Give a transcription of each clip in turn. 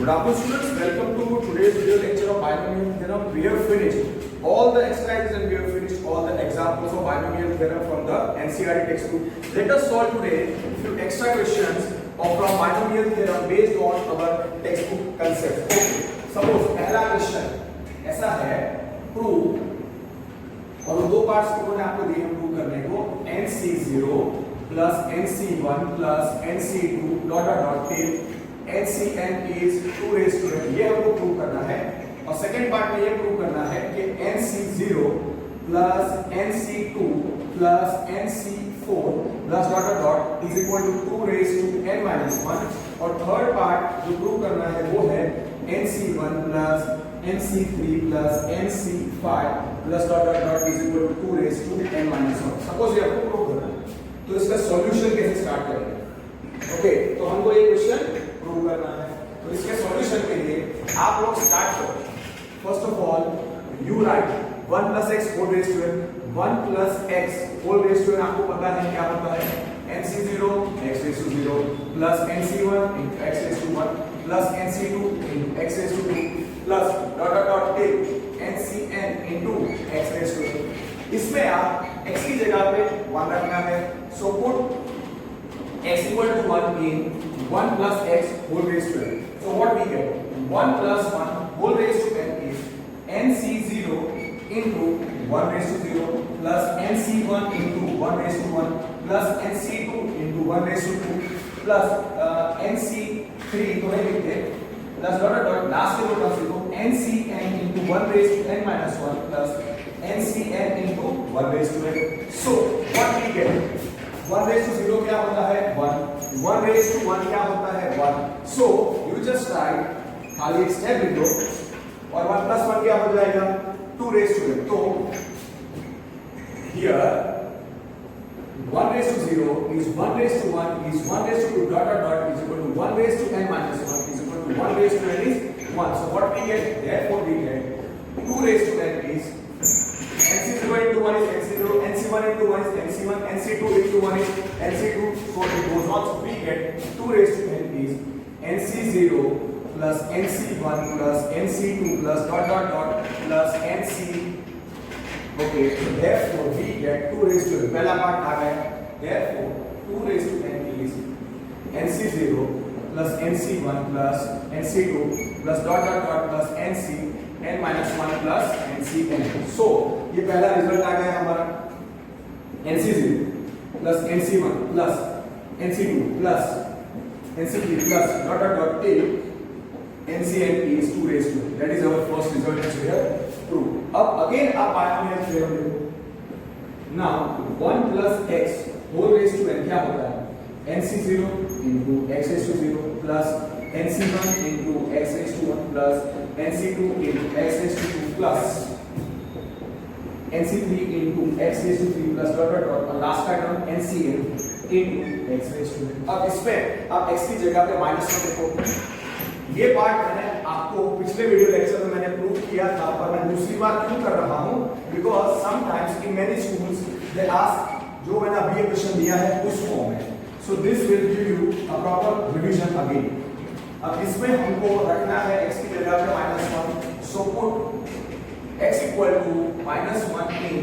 Good afternoon students, welcome to today's video lecture of binomial theorem. We have finished all the exercises and we have finished all the examples of binomial theorem from the NCERT textbook. Let us solve today few extra questions from binomial theorem based on our textbook concepts. Okay. Suppose पहला question ऐसा है, prove, और दो parts को मैंने आपको दिए हैं प्रूव करने को, NC0 plus NC1 plus NC2 dot dot till NCn is 2 raised to n, ये हमको प्रूव करना है। और सेकंड पार्ट में ये प्रूव करना है कि NC0 plus NC2 plus NC4 plus dot dot is equal to 2 raised to n minus 1। और थर्ड पार्ट जो प्रूव करना है वो है NC1 plus NC3 plus NC5 plus dot dot is equal to 2 raised to n minus 1। Suppose ये आपको prove करना है, तो इसका सॉल्यूशन कैसे स्टार्ट करेंगे? ओके, तो हमको ये क्वेश्चन प्रूव करना है, तो इसके सॉल्यूशन के लिए आप लोग स्टार्ट करो। First of all you right 1 plus x whole raised to n, 1 plus x whole raised to n आपको पता है क्या होता है, NC0 x raised to 0 plus NC1 into x raised to 1 plus NC2 into x raised to 2 plus dot dot dot till NCn into x raised to 2। इसमें आप x की जगह पे 1 रखना है, so put x equal to 1 in 1 plus x whole raised to n। So what we get? 1 plus 1 whole raised to n is NC0 into 1 raised to 0 plus NC1 into 1 raised to 1 plus NC2 into 1 raised to 2 plus NC3 तो नहीं लिखते, plus dot dot last के दो terms लिखो, NCn into 1 raised to n minus 1 plus NCn into 1 raised to n। So what we get? 1 raised to 0 क्या होता है 1, 1 raised to 1 क्या होता है 1। So you just write खाली एक स्टेप लिख दो और 1 plus 1 क्या हो जाएगा 2 raised to n। तो here 1 raised to 0 is 1 raised to 1 is 1 raised to 2 dot dot dot is equal to 1 raised to n minus 1 is equal to 1 raised to n is 1। So what we get? Therefore we get 2 raised to n is NC0 into 1 is NC0, NC1 into 1 is NC1, NC2 into 1 is NC2, so it goes on, so we get 2 raised to n is NC0 plus NC1 plus NC2 plus dot dot dot plus NC, okay, therefore we get 2 raised to n, पहला part आ गया, therefore 2 raised to n is NC0 plus NC1 plus NC2 plus dot dot dot plus NC n minus 1 plus NCn। so ये पहला result आ गया हमारा, NC0 plus NC1 plus NC2 plus NC3 plus dot dot dot till NCn is 2 raised to n। that is our first result which we have proved। अब again आप binomial theorem देखो, now 1 plus x whole raised to n क्या होता है, NC0 into x raised to 0 plus NC1 into x raised to 1 plus NC2 into x raised to 2 plus NC3 into x raised to 3 plus dot dot dot और last का term NCn into x raised to 3। अब इसमें आप x की जगह पे -1 देखो, ये पार्ट मैंने आपको पिछले वीडियो लेक्चर में मैंने प्रूव किया था, पर मैं दूसरी बार क्यों कर रहा हूँ, because sometimes in many schools they ask जो मैंने अभी ये क्वेश्चन दिया है उस फॉर्म में, so this will give you a proper revision again. अब इसमें हमको रखना है x की जगह पे -1, so put x equal to -1 in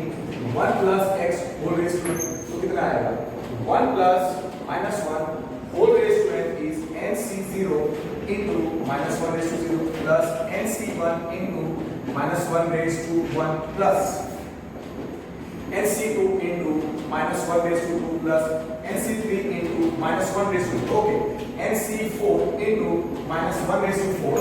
1 plus x whole raised to n, तो कितना आएगा 1 plus -1 whole raised to n is NC0 into -1 raised to 0 plus NC1 into -1 raised to 1 plus NC2 into -1 raised to 2 plus NC3 into -1 raised to 2, okay, NC4 into -1 raised to 4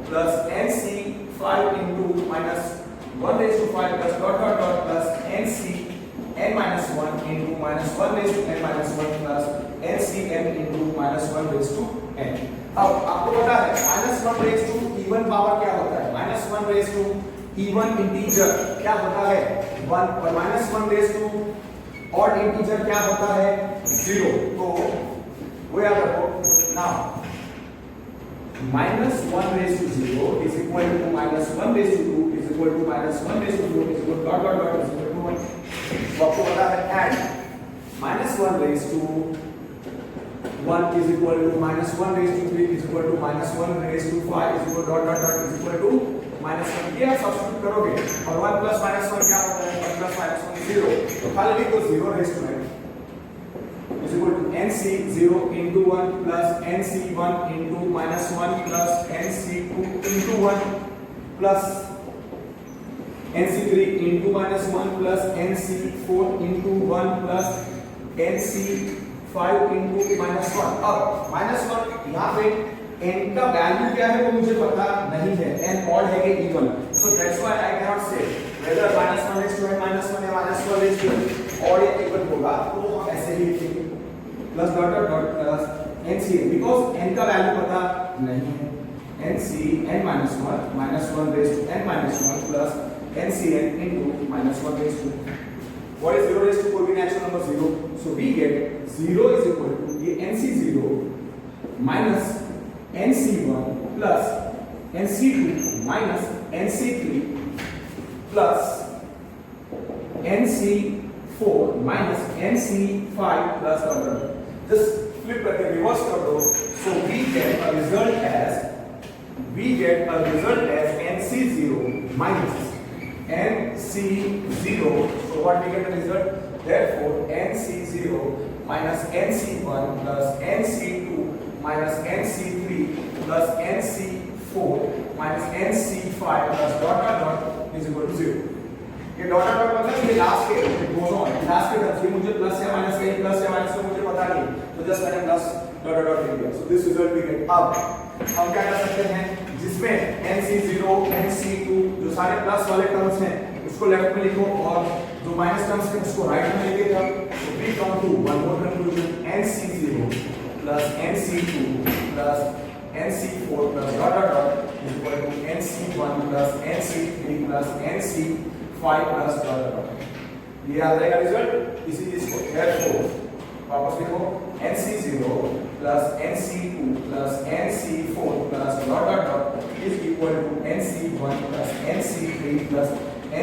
plus NC5 into -1 raised to 5 plus dot dot dot plus NCn minus 1 into -1 raised to n minus 1 plus NCn into -1 raised to n। अब आपको पता है -1 raised to even power क्या होता है, -1 raised to even integer क्या होता है 1 और -1 raised to ऑड इंटीजर क्या होता है 0। तो वो याद रखो। Now -1 raised to 0 is equal to -1 raised to 2 is equal to -1 raised to 4 is equal to dot dot dot is equal to 1। तो आपको पता है and -1 raised to 1 is equal to minus 1 raised to 3 is equal to minus 1 raised to 5 is equal dot dot dot is equal to minus 1. ये आप substitute करोगे और 1 plus minus 1 क्या होता है? 1 plus minus 1 0. तो खाली लिखो 0 raised to n is equal to nc0 into 1 plus nc1 into minus 1 plus nc2 into 1 plus nc3 into minus 1 plus nc4 into 1 plus nc5 into minus 1. अब minus 1 यहाँ पे n का वैल्यू क्या है वो मुझे पता नहीं है, n ऑड है कि even, so that's why I cannot say whether minus 1 raised to n minus 1 या minus 1 raised to n odd या इवन होगा, तो हम ऐसे ही लिखेंगे plus dot dot dot plus nc because n का वैल्यू पता नहीं है, nc n minus 1 minus 1 raised to n minus 1 plus NCN into minus 1 raised to what is 0 raised to कोई भी natural number 0, so we get 0 is equal to ये NC0 minus NC1 plus NC2 minus NC3 plus NC4 minus NC5 plus just flip करके reverse कर दो, so we get a result as NC0 minus NC0, so what we get the result? Therefore, NC0 minus NC1 plus NC2 minus NC3 plus NC4 minus NC5 plus dot dot dot is equal to 0. ये dot dot dot मतलब ये last के goes on, last के तरफ ये मुझे plus या minus कहीं प्लस या माइनस का मुझे पता नहीं, तो जस्ट मैंने प्लस dot dot dot लिख दिया, so this result we get. अब हम क्या कर सकते हैं, जिसमें NC0, NC2 जो सारे प्लस वाले टर्म्स हैं उसको लेफ्ट में लिखो और जो माइनस टर्म्स हैं उसको राइट में लिखिए, तो we come to one more conclusion, NC0 plus NC2 plus NC4 plus dot dot dot is equal to NC1 plus NC3 plus NC5 plus dot dot dot. ये आ जाएगा रिजल्ट इसी चीज को, therefore वापस लिखो NC0 plus NC2 plus NC4 plus dot dot dot is equal to NC1 plus NC3 plus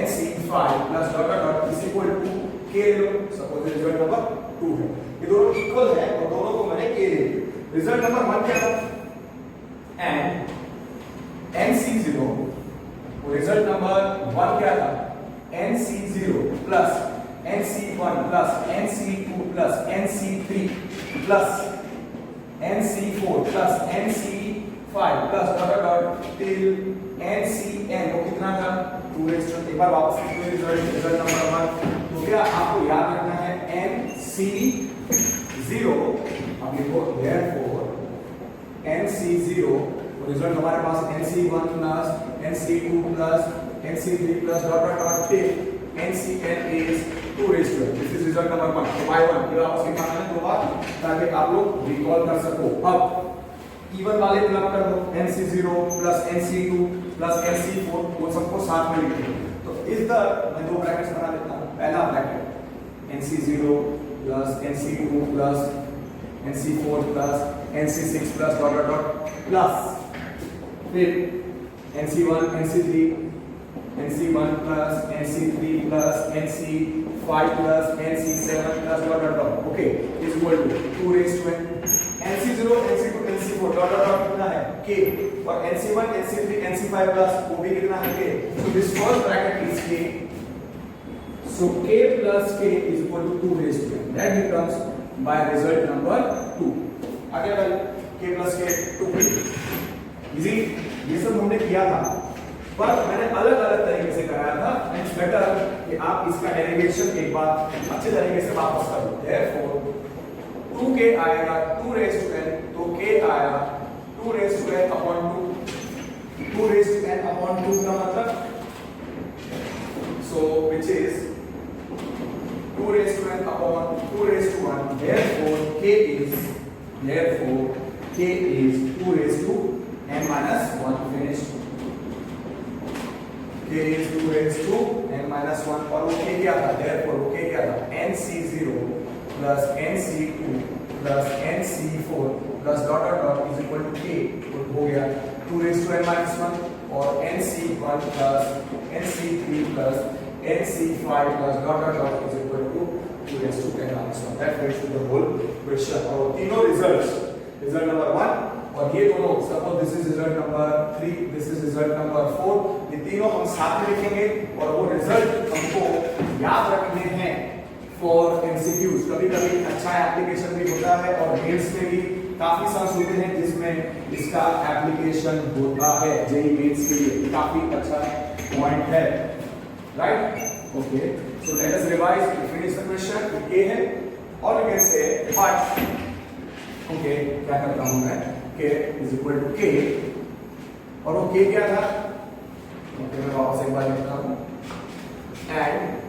NC5 plus dot dot dot is equal to K low, suppose result number 2 है, ये दोनों equal है और दोनों को मैंने K ले लिया, रिजल्ट नंबर 1 क्या था, and NC0 वो रिजल्ट नंबर 1 क्या था, NC0 plus NC1 plus NC2 plus NC3 plus NC4 plus NC5 plus dot dot dot till NCN वो कितना था 2 raised to, एक बार वापस लिखो रिजल्ट नंबर 1, तो क्या आपको याद रखना है NC0, अब लिखो therefore NC0 रिजल्ट हमारे पास NC1 plus NC2 plus NC3 plus dot dot dot till NCN is 2 raised to n. This is result number 1. तो by 1 ये वापस लिखना है दो बार ताकि आप लोग रिकॉल कर सको. अब इवन वाले क्लब कर दो, NC0 plus NC2 plus NC4 वो सबको साथ में लिख दो. तो इस तरह मैं दो ब्रैकेट्स बना देता हूँ. पहला bracket NC0 plus NC2 plus NC4 plus NC6 plus dot dot dot plus फिर NC1 NC3 NC1 plus NC3 plus NC5 plus NC7 plus dot dot dot, okay, is equal to 2 raised to n. NC0 NC2 NC4 dot dot dot कितना है K, और NC1 NC3 NC5 plus वो भी कितना है K. So this first bracket is K. So K plus K is equal to 2 raised to n. That becomes by result number 2. आगे भाई K plus K 2. Easy. ये सब हमने किया था, पर मैंने अलग अलग तरीके से कराया था. इट्स बेटर कि आप इसका डेरिवेशन एक बार अच्छे तरीके से वापस कर लो. Therefore 2k आएगा 2 raised to n, तो k आएगा 2 raised to n upon 2. 2 raised to n upon 2 का मतलब so which is 2 raised to n upon 2 raised to 1. Therefore k is 2 raised to n minus 1 finished. K is 2 raised to n minus 1 और वो k क्या था, therefore वो k क्या था, NC0 plus NC2 plus NC4 plus dot dot dot is equal to k, हो गया 2 raised to n minus 1 और NC1 plus NC3 plus NC5 plus dot dot dot is equal to 2 raised to 10 minus 1. That brings to the whole question. और तीनों results, result number 1 और ये दोनों, suppose this is result number 3, this is result number 4, ये तीनों हम साथ में लिखेंगे और वो रिजल्ट हमको याद रखने हैं फॉर एमसीक्यूज। कभी कभी अच्छा एप्लीकेशन भी होता है और मेंस में भी काफी सांस होते हैं जिसमें इसका एप्लीकेशन होता है। जेई मेंस के लिए काफी अच्छा पॉइंट है, right? Okay, so let us revise finish the question. ये है और you can say but, okay, क्या करता हूं मैं, k is equal to k और वो k क्या था? ओके, मैं वापस एक बार लिखता हूं, and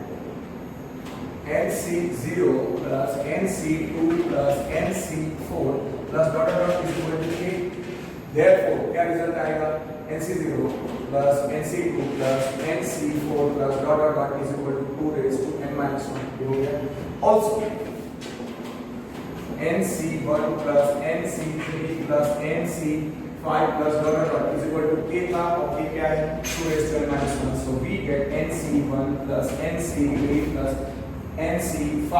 nc0 plus nc2 plus nc4 plus dot dot dot is equal to k. Therefore क्या रिजल्ट आएगा? nc0 plus nc2 plus nc4 plus dot dot dot is equal to 2 raised to n minus 1. ये हो गया। Also nc1 plus nc3 plus nc5 plus dot dot dot is equal to k था और k क्या है? 2 raised to n minus 1. So we get nc1 plus nc3 plus nc5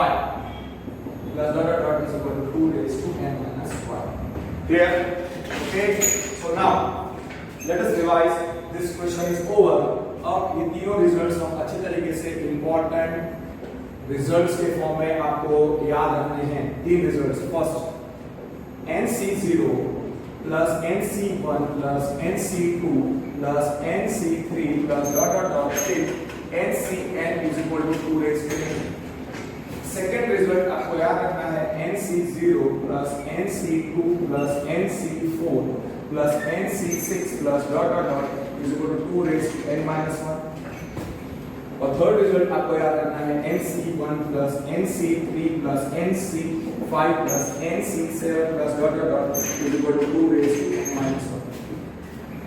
plus dot dot dot is equal to 2 raised to n minus 1. Clear? Okay. So now let us revise. This question is over. अब ये तीनों results हम अच्छे तरीके से important results के form में आपको याद रखने हैं। तीन results, first nc0 plus nc1 plus nc2 plus nc3 plus dot dot dot till ncn is equal to 2 raised to n. Second result आपको याद रखना है nc0 plus nc2 plus nc4 plus nc6 plus dot dot dot is equal to 2 raised to n minus 1. और third result आपको याद रखना है nc1 plus nc3 plus nc5 plus nc7 plus dot dot dot is equal to 2 raised to n minus 1.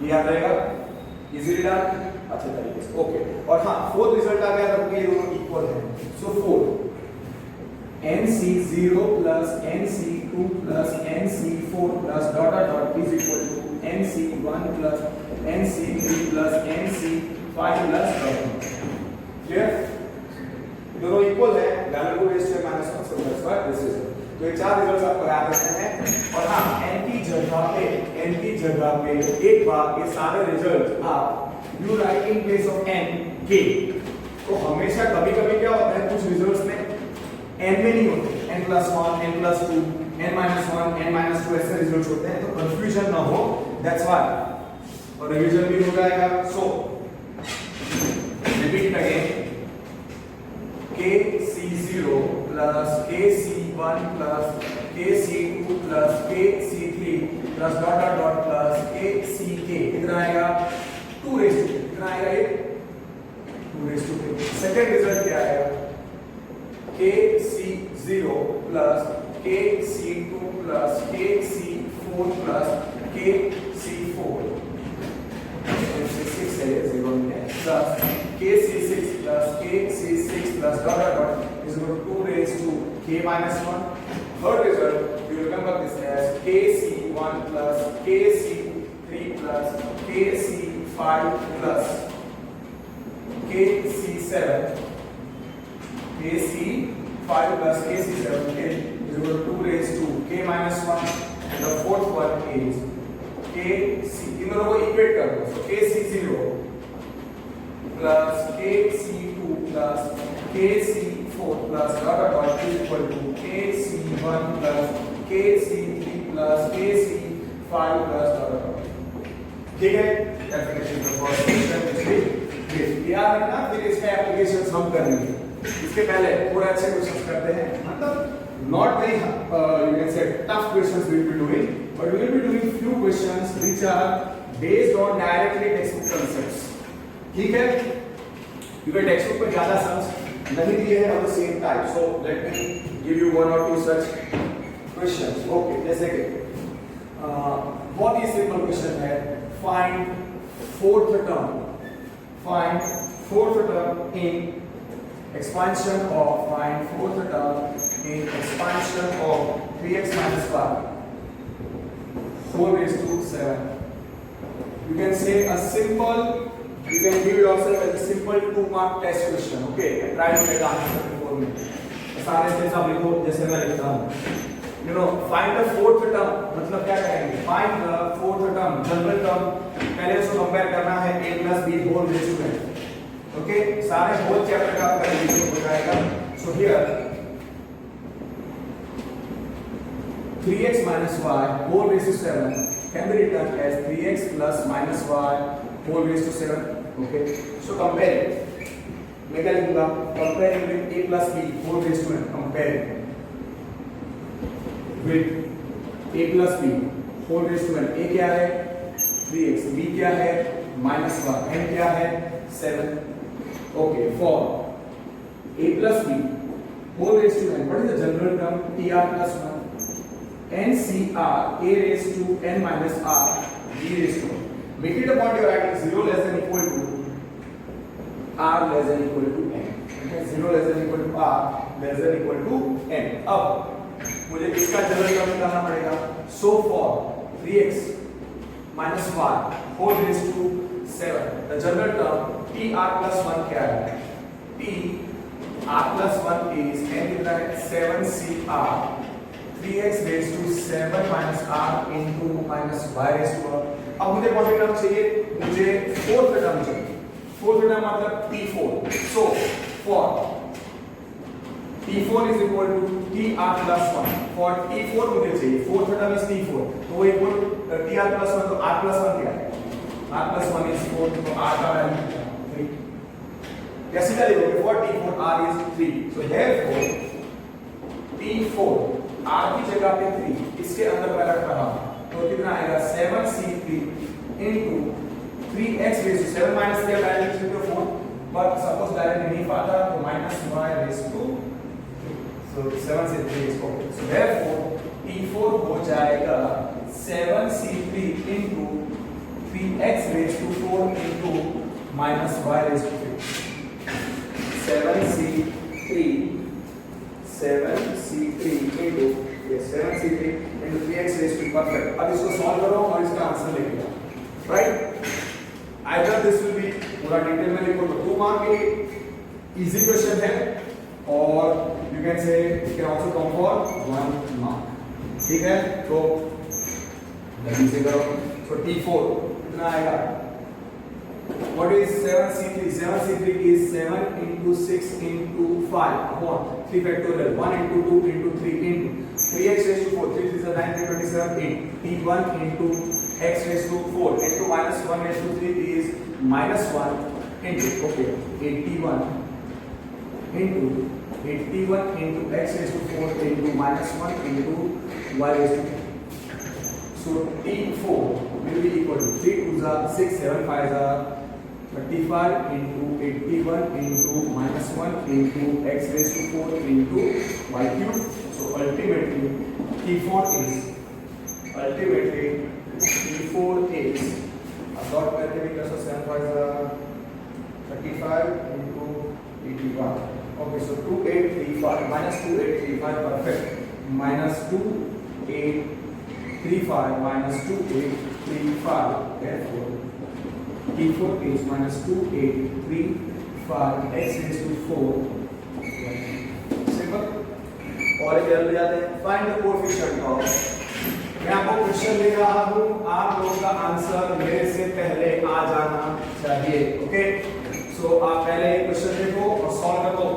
ये याद रहेगा? Easily done, अच्छे तरीके से। ओके, और हाँ, फोर्थ रिजल्ट आ गया तो ये दोनों इक्वल है। सो fourth nc0 plus nc2 plus nc4 plus dot dot dot is equal to nc1 plus nc3 plus nc5 plus dot dot. Clear? दोनों इक्वल है, वैल्यू को raise to minus 1, so that's why this is it. तो ये चार results आपको याद रखने हैं और हाँ, n की जगह पे एक बार ये सारे रिजल्ट आप you right in place of n k। तो हमेशा कभी-कभी क्या होता है, कुछ रिजल्ट्स में n में नहीं होते, n+1, n+2, n-1, n-2 ऐसे रिजल्ट्स होते हैं, तो कंफ्यूजन ना हो, दैट्स व्हाई। और रिवीजन भी हो जाएगा। सो repeat again, kc0 plus kc1 plus kc2 plus kc3 plus dot dot dot plus kck कितना आएगा? 2 raised to, कितना आएगा ये? 2 raised to k। Second result क्या आएगा? kc0 plus kc2 plus kc4 plus kc4 6 है 0 है plus kc6 plus kc6 plus dot dot dot is equal to 2 raised to k minus 1. Third result, you remember this as kc1 plus kc3 plus kc5 plus kc7 kc5 plus kc7 is equal to 2 raised to k minus 1, and the fourth one is kc, इन दोनों को equate कर दो। So kc0 plus kc2 plus kc4 plus dot dot dot is equal to kc1 plus kc3 plus kc5 plus dot dot dot। ठीक है, application का first question ये याद रखना, फिर इसका एप्लीकेशंस हम करेंगे। इसके पहले थोड़े अच्छे क्वेश्चंस करते हैं, मतलब not very you can say tough questions we will be doing, but we will be doing few questions which are based on directly text book concepts. ठीक है, क्योंकि टेक्स्ट बुक में ज्यादा सम्स नहीं दिए हैं of the same type, so let me give you one और to such questions. Okay, जैसे कि बहुत ही सिंपल क्वेश्चन है, find fourth term in expansion of, find fourth term in expansion of 3x minus 5 4 raised to 7. You can say a simple, you can give yourself a simple 2-mark test question, okay, and try to get the answer before me. सारे steps आप लिखो जैसे मैं लिखता हूँ। You know find the fourth term, मतलब क्या करेंगे, find the fourth term, general term. पहले उसको कंपेयर करना है a plus b whole raise to n। Okay, सारे होल चैप्टर का आपका रिवीजन हो जाएगा। So here 3x minus y whole raised to 7 can be written as 3x plus minus y whole raised to 7. Okay, so compare it. मैं क्या लिखूंगा, comparing with a plus b whole raised to n, comparing with a plus b whole raised to n। a क्या है 3x, b क्या है minus y, n क्या है 7। Okay, for a plus b whole raised to n, what is the general term, tr plus 1 NCR a raised to n minus r b raised to 1। Make it a point you are writing 0 less than equal to r less than equal to n। okay, 0 less than equal to r less than equal to n। अब मुझे इसका general term निकालना पड़ेगा। So for 3x minus y whole raised to 7, the general term tr plus 1 क्या है, tr plus 1 is n कितना है 7cr 3x raised to 7 minus r into minus y raised to 1। अब मुझे कौन सा टर्म चाहिए, मुझे फोर्थ टर्म चाहिए। फोर्थ टर्म मतलब t4। So for t4 is equal to tr plus 1, for t4 मुझे चाहिए, फोर्थ टर्म इज t4, तो वो इक्वल tr plus 1, तो r plus 1 क्या है, r plus 1 is 4, तो r का वैल्यू 3। कैसे चलेगा, for t4 r is 3, so therefore t4 r की जगह पे 3 इसके अंदर मैं रख रहा हूं, तो कितना आएगा 7c3 into 3x raised to 7 minus क्या डायरेक्ट लिख सकते हो 4, बट सपोज डायरेक्ट नहीं पाता तो minus y raised to 3, so 7 से 3 इसको, so therefore t4 हो जाएगा 7c3 into 3x raised to 4 into minus y raised to 3। 7c3 into 3x raised to perfect। अब इसको सॉल्व करो और इसका आंसर लिख लो, right. Either this will be पूरा डिटेल में लिखो तो 2 मार्क के इजी क्वेश्चन है, और यू कैन से it can also come for 1 mark. ठीक है, तो जल्दी से करो। सो t4 कितना आएगा, what is 7c3? 7c3 is 7 into 6 into 5 upon 3 factorial, 1 into 2 into 3 into 3x raised to 4, 3 is 9, 27, 8, t1 into x raised to 4 into minus 1 raised to 3 is minus 1 into, okay, 81 into x raised to 4 into minus 1 into y raised to 3. So t4 will be equal to 3 2s are 6, 7 5s are 35 into 81 into minus 1 into x raised to 4 into y cube। So ultimately t4 is अब dot करके भी कर सकते हैं, 7 5s are 35 into 81। okay, so 2835 minus 2835 perfect, minus 2835 minus 2835, therefore t4 is minus 2835 x raised to 4। Simple. और एक ले जाते हैं, फाइंड द कोएफिशिएंट ऑफ। मैं आपको क्वेश्चन ले रहा हूं, आप लोगों का आंसर मेरे से पहले आ जाना चाहिए। ओके, सो आप पहले क्वेश्चन देखो और सॉल्व कर दो,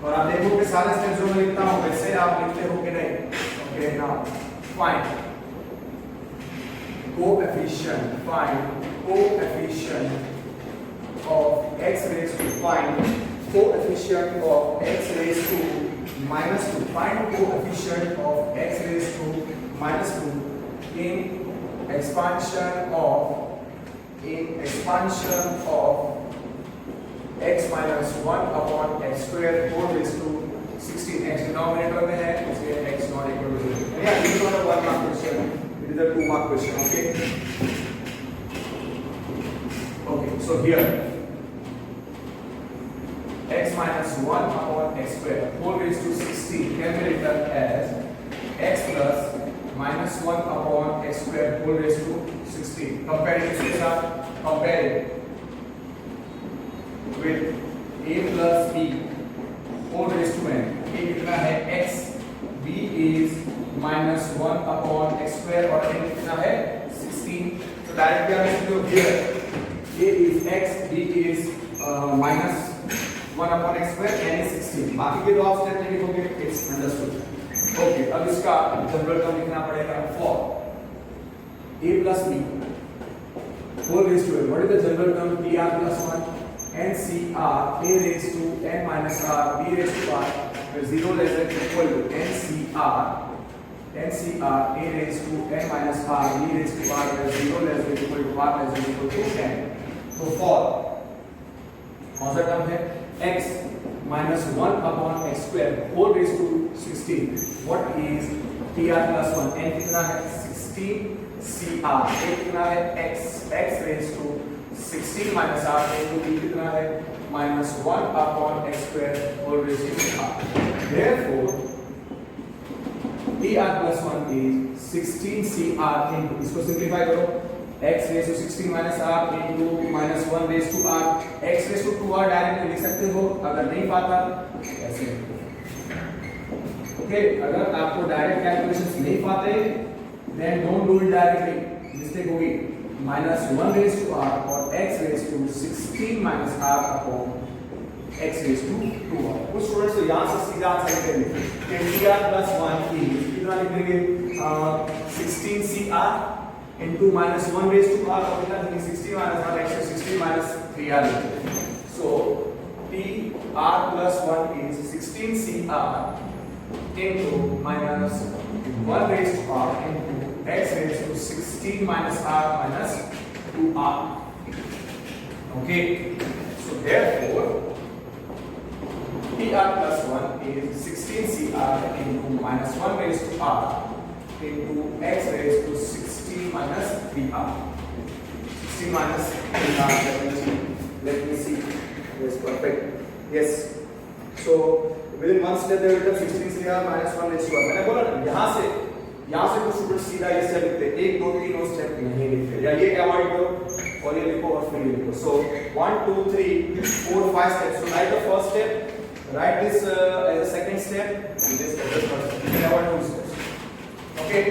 और आप देखो कि सारे स्टेप्स जो मैं लिखता हूं वैसे आप लिखते हो कि नहीं। Okay, now find coefficient, find coefficient of x raised to, find coefficient of x raised to minus 2, find coefficient of x raised to minus 2 in expansion of x minus 1 upon x square whole raised to 16। x denominator में है इसलिए x not equal to 0। yeah, this is not a 1 mark question, it is a 2 mark question। okay, so here x minus 1 upon x square whole raised to 16 can be written as x plus minus 1 upon x square whole raised to 16। Compare it के साथ, compare it with a plus b whole raised to n। Minus 1 upon x square और n कितना है 16. तो directly आप इसको here a is x, b is minus 1 upon x square, n is 16. बाकी के दो आप स्टेप नहीं लिखोगे, इट्स अंडरस्टूड. ओके, अब इसका जनरल टर्म लिखना पड़ेगा for a plus b whole raised to n. What is the general term? tr plus 1 ncr a raised to n minus r b raised to r, where 0 less than equal to ncr a raised to n minus r b raised to r, where 0 less than equal to r less than equal to n. तो for कौन सा term है x minus 1 upon x square whole raised to 16. What is tr plus 1? n कितना है 16 cr, a कितना है x raised to 16 minus r into b कितना है minus 1 upon x square whole raised to r. Therefore tr plus 1 is 16 cr into, इसको simplify करो, x raised to 16 minus r into minus 1 raised to r, x raised to 2r direct लिख सकते हो, अगर नहीं पाता ऐसे. ओके, अगर आपको डायरेक्ट कैलकुलेशंस नहीं पाते then don't do it directly, mistake होगी. minus 1 raised to r और x raised to 16 minus r upon x raised to 2r. कुछ स्टूडेंट्स तो यहाँ से सीधा आंसर निकलेंगे कि tr plus 1 is कितना लिखेंगे 16 cr into minus 1 raised to r, और कितना लिखेंगे 16 minus 1 x to 16 minus 3r लिखेंगे. So tr plus 1 is 16 cr into minus 1 raised to r into x raised to 16 minus r minus 2r. Okay, so therefore tr plus 1 is 16 cr into minus 1 raised to r into x raised to 16 minus 3r. 16 minus 3r. Let me see. Yes, perfect. Yes. So within one step they will become 16 cr minus 1 raised to r. मैंने बोला ना यहाँ से कुछ student सीधा ये step लिखते हैं, 1 2 3 और स्टेप नहीं लिखते, या ये अवॉइड करो और ये लिखो और फिर ये लिखो. सो 1 2 3 4 5 steps. So write the first step, write this as a second step, and this as a third step. You can avoid 2 steps. Okay,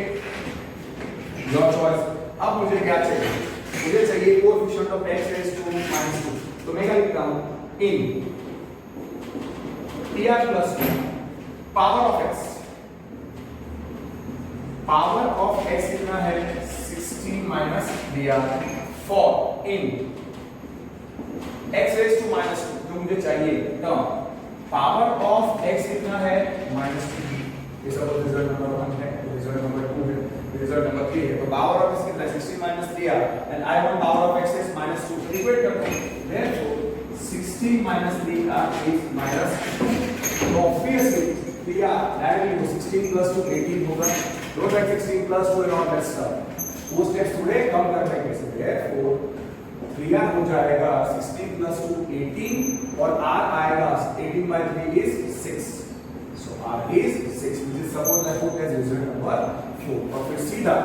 your choice. अब मुझे क्या चाहिए? मुझे चाहिए coefficient of x raised to -2. तो मैं क्या लिखता हूँ in tr plus 2 power of x. Power of x कितना है 16 minus dr for in x raised to -2. जो मुझे चाहिए टर्म पावर ऑफ x कितना है -2. ये सब रिजल्ट नंबर 1 है, रिजल्ट नंबर 2 है, रिजल्ट नंबर 3 है. तो पावर ऑफ x कितना है 16 minus dr and I want power of x is -2. Equate करते हैं. Therefore 16 minus dr is -2. तो obviously dr डायरेक्टली 16 plus 2 18 होगा. Don't write 16 plus 2 and all that stuff. वो स्टेप्स थोड़े कम करना है कैसे. Therefore 3r हो जाएगा 16 plus 2 18 और r आएगा 18 by 3 is 6. So r is 6, which is suppose I put as result number 4. और फिर सीधा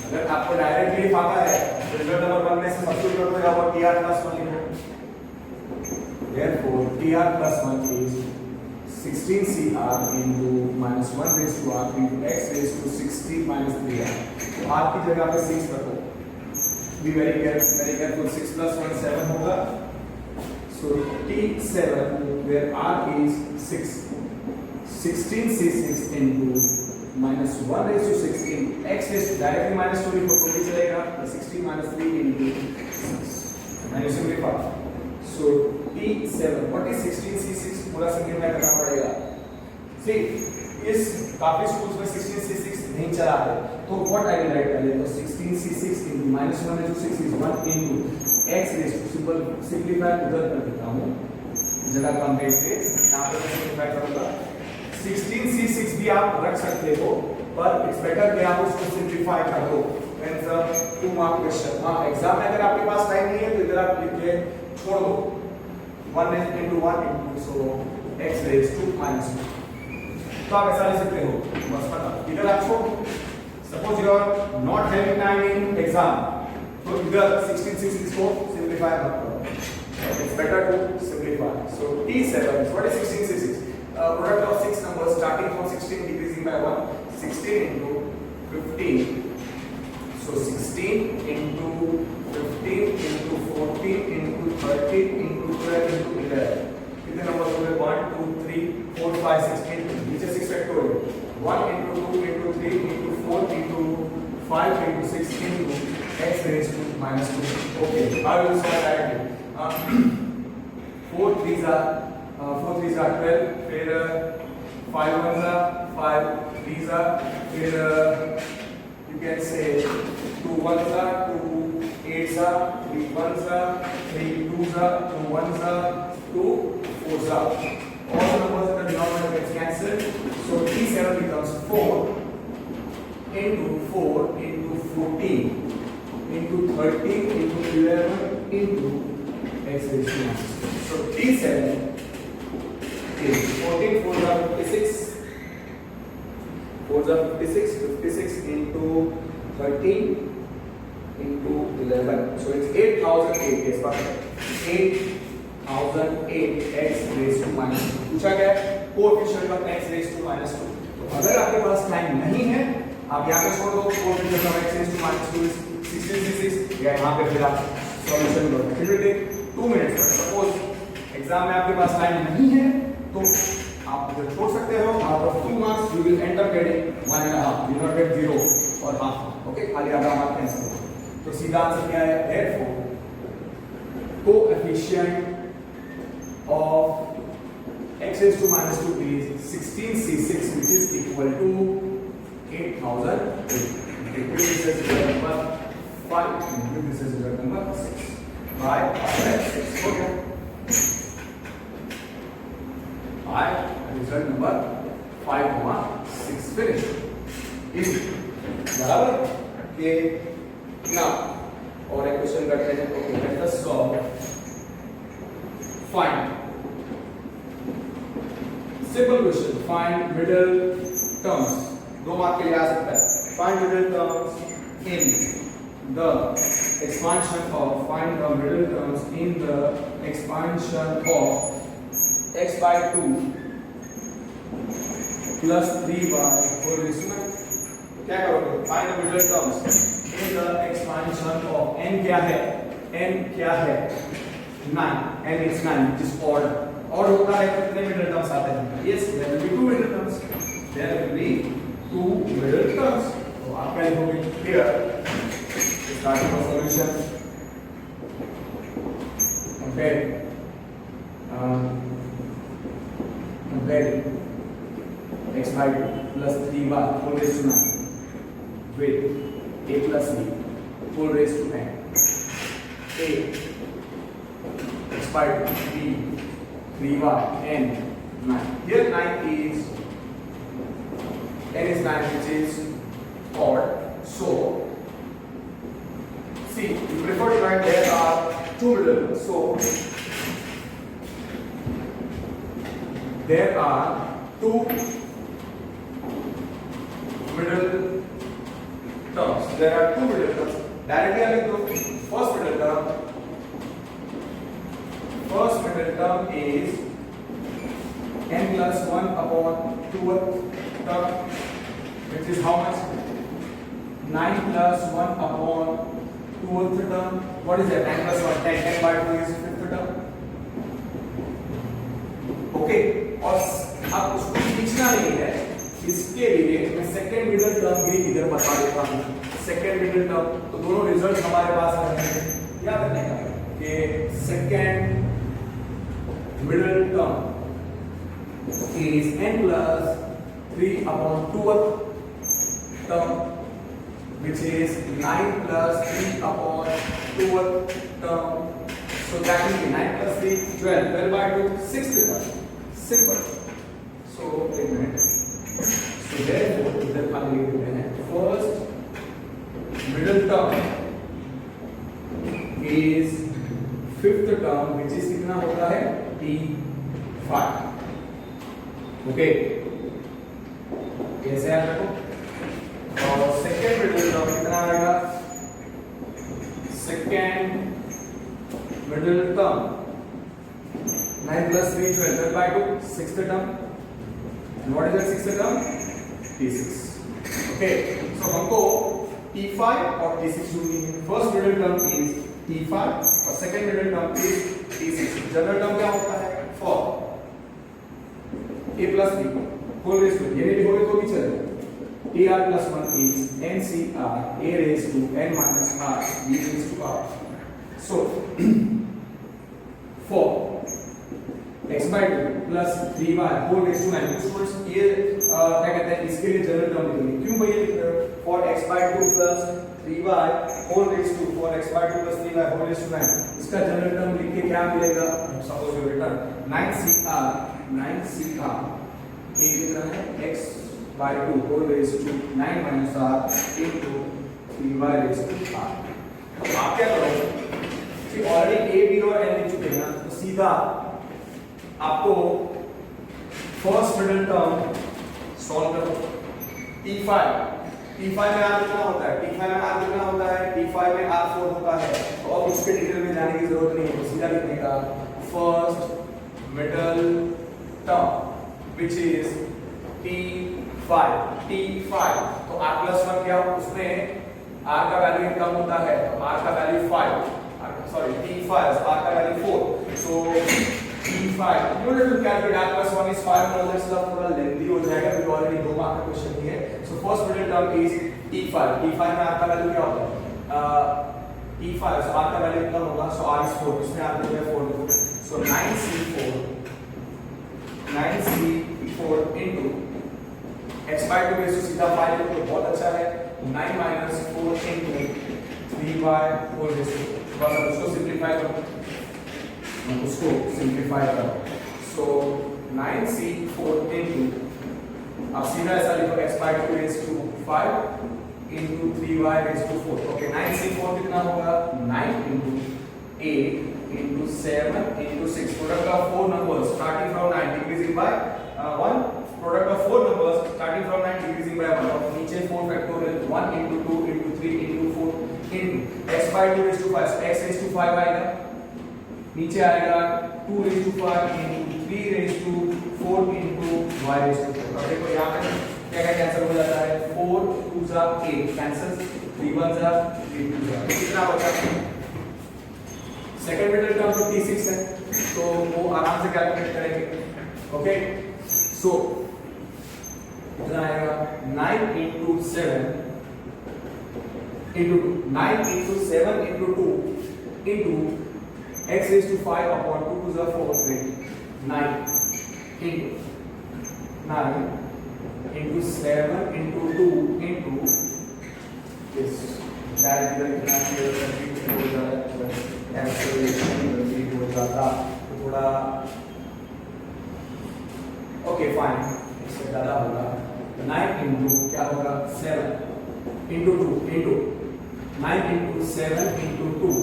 अगर आपको डायरेक्टली पता है रिजल्ट नंबर 1 में से सब्स्टिट्यूट कर दो या वो tr plus 1 लिखो. Therefore tr plus 1 is 16 cr into minus 1 raised to r into x raised to 16 minus 3r. तो r की जगह पे 6 रखो. Be very careful. 6 plus 1 7 होगा. So t7 where r is 6. 16 c6 into minus 1 raised to 16 x raised to directly minus 2 लिखो तो भी चलेगा. 16 minus 3 into 6. And you simplify. So t7 what is 16 c6 पूरा सिंप्लीफाई करना पड़ेगा. See इस काफी स्कूल्स में 16 c6 नहीं चला है तो व्हाट आई विल राइट पहले तो 16 c6 into minus 1 raised to 6 is 1 into x raised to simple simplify उधर कर देता हूँ जगह कम है इसलिए यहाँ पर मैं सिंप्लीफाई करूँगा. 16 c6 भी आप रख सकते हो पर इट्स बेटर कि आप उसको सिंप्लीफाई कर दो. It's a 2 mark question. हाँ एग्जाम में अगर आपके पास टाइम नहीं है तो इधर आप लिख के छोड़ दो 1 into 1 into so x raised to minus 2. तो आप ऐसा लिख सकते हो बस पता इधर आप छोड़. Suppose you are not having time in exam तो इधर 16 c6 को सिंप्लीफाई मत करो. It's better to simplify. So t7 what is 16 c6? Product of 6 numbers starting from 16 decreasing 16 by 1, 16 into 15. So 16 into 15 into 14 into 13 into 12 into 11. कितने number हो गए? 1 2 3 4 5 6 8 नीचे 6 factorial 1 into 2 into 3 into 4 into 5 into 6 into x raised to minus 2. Okay, I will solve directly. 4 3s are 12, फिर 5 1s are 5, 3s are, फिर you can say 2 1s are 2, 8s are 3 1s are 3 2s are 2 1s are 2 4s are. All the numbers in the denominator gets cancelled. So t7 becomes 4 into 4 into 14 into 13 into 11 into x raised to minus 2. So t7 is 14 4s are 56. 4s are 56. 56 into 13 into 11. So it's 8008. Yes, perfect. 8008 x raised to minus 2. पूछा गया coefficient of x raised to minus 2. तो अगर आपके पास time नहीं है, आप यहाँ पे छोड़ दो coefficient of x raised to minus 2 is 16 या यहाँ पे फिर आप solution low. It will take 2 minutes. Suppose exam में आपके पास टाइम नहीं है तो आप इधर छोड़ सकते हो. Out of 2 marks you will and up getting 1.5. You not gate 0 और हाफ. ओके, खाली आधा मार्क कैंसिल. तो सीधा आंसर क्या है? therefore coefficient of x raised to minus 2 is 16c6, which is equal to 8008. This is result number 5. This is result number 6 by 6. Okay. By result number 5,6 finish. Easy. बराबर? Okay. Now, और एक question करते हैं. Okay, let us solve. Find. Simple question. Find middle terms. 2 mark के लिए आ सकता है. Find middle terms in the expansion of. Find the middle terms in the expansion of x by 2 plus 3y whole raised to 9. क्या करोगे? Find the middle terms in the expansion of n क्या है? n क्या है? 9. n is 9, which is odd. odd होता है तो कितने middle terms आते हैं? Yes, there will be 2 middle terms. There will be 2 middle terms. तो आप क्या लिखोगे? Here, starting from solution. Compare x by 2 plus 3y whole raised to 9 with a plus b whole raised to n. A x by 2 b 3y n 9. Here 9 is n is 9, which is odd. So see, you prefer to write there are 2 middle terms. So there are 2 middle terms. There are 2 middle terms. Directly I will go first middle term. First middle term is n plus 1 upon 2th term, which is how much? 9 plus 1 upon 2th term. What is that? 9 plus 1, 10. 10 by 2 is 5th term. Okay. और आप उसको खींचना नहीं है, इसके लिए मैं second middle term भी इधर बता देता हूँ. सेकेंड मिडल टर्म तो दोनों रिजल्ट हमारे पास आ रहे हैं. याद रखने का कि second middle term is n plus 3 upon 2th term, which is 9 plus 3 upon 2th term. So that will be 9 plus 3 12. 12 by 2 6th term. Simple. So wait a minute. So therefore इधर खाली लिख देते हैं. First middle term is 5th term, which is कितना होता है? T5. Okay. कैसे याद रखो? और सेकेंड मिडल टर्म कितना आएगा? Second middle term 9 plus 3 12 by 2 sixth term. And what is the sixth term? T6. Okay, so हमको T5 और T6 ढूंढनी है। First middle term is T5 और second middle term is T6। General term क्या होता है? For a plus b whole raised to, ये नहीं लिखोगे तो भी चलेगा। tr plus 1 is ncr a raised to n minus r b raised to r. So for x by 2 plus 3y whole raised to 9, students ये क्या कहते हैं, इसके लिए जनरल टर्म लिखेंगे। क्यों भैया लिख रहे हो? for x by 2 plus 3y whole raised to, for x by 2 plus 3y whole raised to 9, इसका जनरल टर्म लिख के क्या मिलेगा? सपोज यू रिटर्न 9cr ये कितना है? x by 2 whole raised to 9 minus r into 3y raised to r। अब आप क्या करोगे कि ऑलरेडी a b और n लिख चुके हैं ना, तो सीधा आपको फर्स्ट मिडिल टर्म सॉल्व करो। T5 में r कितना होता है? T5 में r कितना होता है? T5 में r4 होता है। तो अब उसके डिटेल में जाने की जरूरत नहीं है, तो सीधा लिखने का first middle term which is T5 तो r plus 1 क्या हो? उसमें r का वैल्यू कम होता है, तो r का वैल्यू 5, सॉरी T5 r का value 4, so T5 you need to calculate r plus 1 is 5 और this सब थोड़ा लेंथी हो जाएगा क्योंकि ऑलरेडी 2 मार्क का क्वेश्चन ही है। so first middle term is T5 में r का वैल्यू क्या होता है? T5 so r का वैल्यू कितना होगा? so r is 4, इसमें r का value 4, so 9c4 into x by 2 raised to सीधा 5 तो बहुत अच्छा है। 9 minus 4 into 3y whole raised to, बस अब उसको सिंपलीफाई करो, so 9c4 into, अब सीधा ऐसा लिखो x by 2 raised to 5 into 3y raised to 4। Okay, 9c4 कितना होगा? 9 into 8 into 7 into 6, product of 4 numbers starting from 9 decreasing by 1, product of 4 numbers starting from 9 decreasing by 1, और नीचे 4 factorial 1 into 2 into 3 into 4 into x by 2 raised to 5, x raised to 5 आएगा, नीचे आएगा 2 raised to 5 into 3 raised to 4 into y raised to 4। अब देखो यहाँ पे क्या क्या कैंसिल हो जाता है? 4 2s are 8 cancel, 3 1s are 3 2s are, कितना बचा? सेकंड मिडिल टर्म तो T6 है, तो वो आराम से कैलकुलेट करेंगे। ओके, सो कितना आएगा? 9 into 7 into 2, 9 into 7 into 2 into x raised to 5 upon 2 to the 4, 9 into 7 into 2 into this, that कितना हो जाता है? कैंसिलेशन हो जाता तो थोड़ा ओके फाइन, इससे ज़्यादा होगा। 9 into क्या होगा? 7 into 2 into 9 into 7 into 2,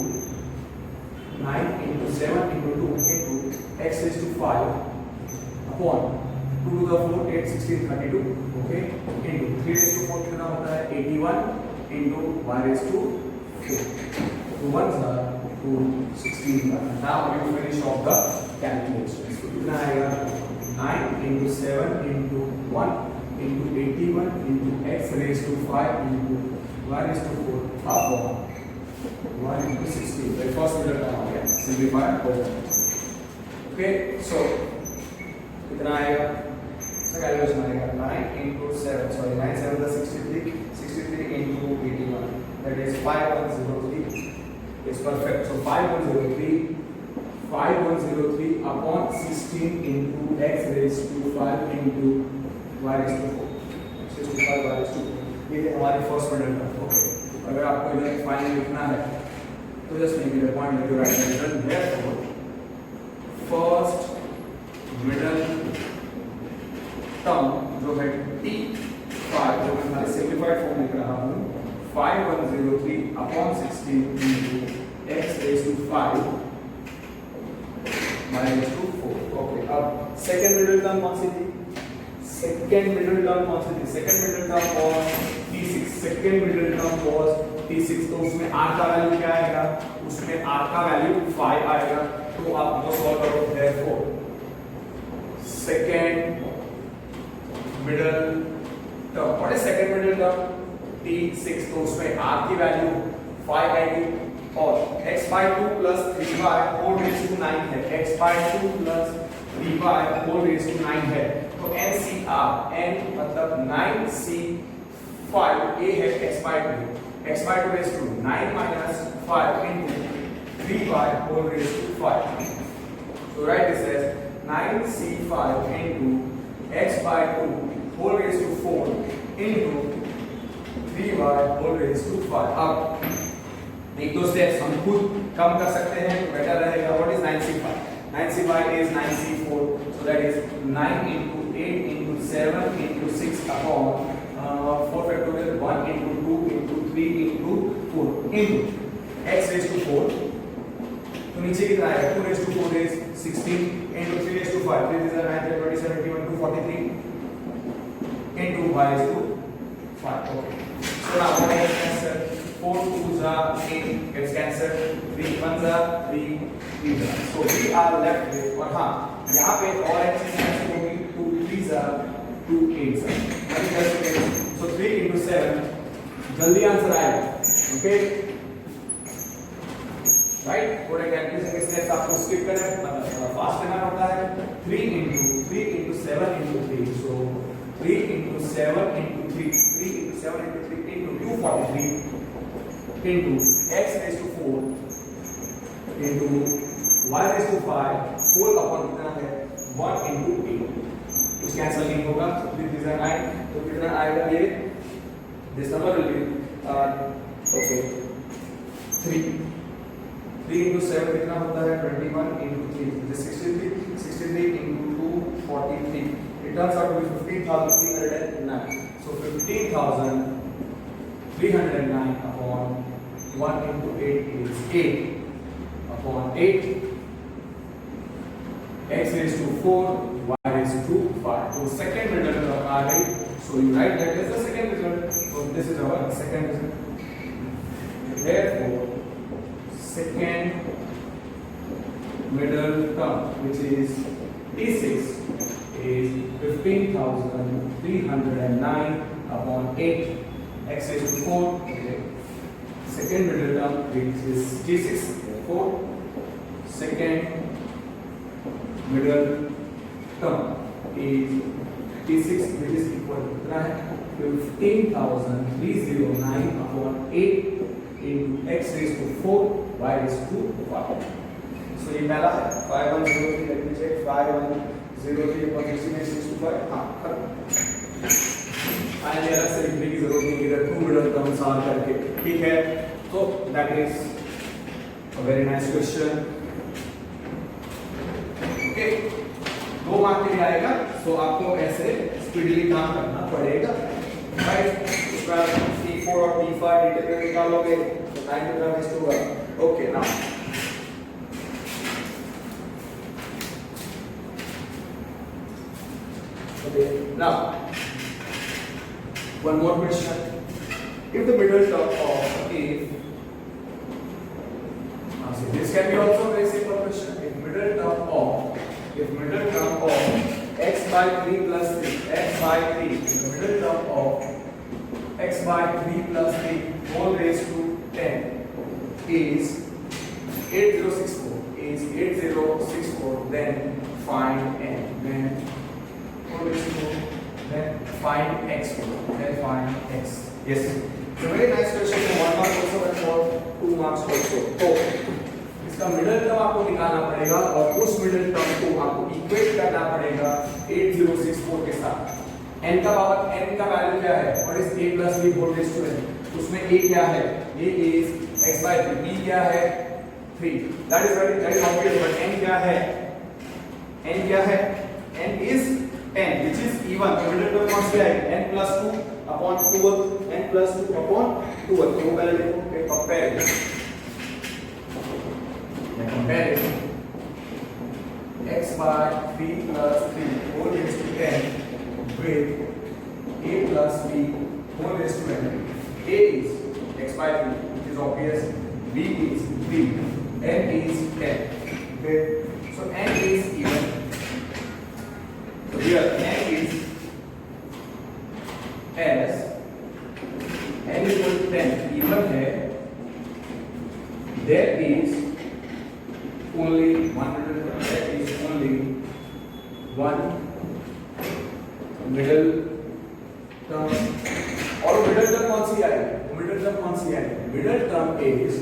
9 into 7 into 2 into x raised to 5 upon 2 to the 4 8 16 32, okay, into 3 raised to 4 कितना होता है? 81 into y raised to 4, तो 1s are 2 16। now you finish off the calculation, so कितना आएगा? 9 into 7 into 1 into 81 into x raised to 5 into y raised to 4 upon 1 into 16, the first middle term हो गया, simplify over। okay, so कितना आएगा? इसका calculation आएगा 9 into 7, sorry 9 7 the 63 into 81, that is 5103 is perfect। so 5103 upon 16 into x raised to 5 into y raised to 4, x raised to 5 y raised to 4, ये हमारी first middle term. Okay, अगर आपको इधर final लिखना है तो just make the point that you right middle, therefore first middle term जो है T5, जो मैं खाली सिंपलीफाइड फॉर्म लिख रहा हूँ, 5103 upon 16 into x raised to 5 minus 2 4। Okay, अब सेकंड मिडिल टर्म कौन सी थी? सेकंड मिडिल टर्म कौन सी थी? Second middle term was T6, second middle term was T6, तो उसमें r का वैल्यू क्या आएगा? उसमें r का वैल्यू 5 आएगा, तो आप वो सॉल्व करो। Therefore second middle term. What is second middle term? t6, तो उसमें r की वैल्यू 5 आएगी और x/2 plus 3y whole raised to 9 है। x/2 plus 3y whole raised to 9 है। तो NCR, n मतलब 9c5 a है x/2, x/2 raised to 9 minus 5 into 3y whole raised to 5. So write this as 9c5 into x/2 whole raised to 4 into 3y whole raised to 5. अब एक दो steps हम खुद कम कर सकते हैं तो बेटर रहेगा। What is 9c5? 9c5 is 9c4, so that is 9 into 8 into 7 into 6 upon 4 factorial 1 into 2 into 3 into 4 into x raised to 4, तो नीचे कितना आएगा? 2 raised to 4 is 16 into 3 raised to 5, 3 is 9, 20, 71, 243 into y raised to 5. Okay, so now what is answer? 4 2s are 8 gets cancelled, 3 1s are 3 3s are, so we are left with, और हाँ यहाँ पे और एक चीज कैंसिल होगी, 2 3s are 2 8s are, अभी कर सकते हैं। so 3 into 7 जल्दी आंसर आएगा। ओके राइट, थोड़े कैलकुलेशन के स्टेप्स आपको स्किप करें, मतलब फास्ट करना पड़ता है। 3 into 7 into 3, so 3 into 7 into 3, 3 into 7 into 3 into 243 into x raised to 4 into y raised to 5 whole upon कितना है 1 into 8, कुछ कैंसिल नहीं होगा, so this is 9, तो कितना आएगा ये, this number will be okay 3 into 7 कितना होता है 21 into 3 which is 63 into 243, it turns out to be 15,309, so 15,309 upon 1 into 8 is 8 upon 8, x raised to 4, y raised to 5. So second result of our right. So you write that as the second result. So this is our second result. Therefore, second middle term, which is T6, is 15,309 upon 8, x raised to 4. Okay. Second middle term, which is T6. Therefore, second middle term is T6, which is equal to कितना है 15,309 upon 8 into x raised to 4 y raised to 5. So ये पहला है 5103, let me check 5103 upon 16 x raised to 5. हाँ finally अलग से लिखने की जरूरत नहीं, इधर 2 मिडल टर्म सॉल्व करके, ठीक है। तो that is a very nice question. Okay, 2 mark के लिए आएगा, सो आपको ऐसे स्पीडली काम करना पड़ेगा, राइट। उसके बाद T4 और T5 डिटेल निकालोगे तो 9 टू वेस्ट होगा। Okay, now okay, now one more question. If the middle term of this can be also a very simple question. If middle term of x by 3 plus 3, x by 3, if the middle term of x by 3 plus 3 whole raised to 10 is 8064, then find n. Then find x. Then find x. Yes. It's a very nice question. 1 mark also and for 2 marks also. तो इसका middle term आपको निकालना पड़ेगा और उस middle term को आपको equate करना पड़ेगा 8064 के साथ। n का पावर n का वैल्यू क्या है? What is a plus b whole raised to n? उसमें a क्या है? a is x by 3. b क्या है? 3. That is obvious. But n क्या है? n is 10, which is even. The middle term कौन सी आएगी? n plus 2 upon 2, n plus 2 upon 2. तो वो पहले देखो, compare x by 3 plus 3 whole raised to 10 with a plus b whole raised to n. a is x by 3, which is obvious. b is 3, n is 10. Okay, so n is even. So here n is n केवल 10 even है, there is only one middle term, there is only one middle term. और middle term कौन सी आई? Middle term कौन सी आई? Middle term is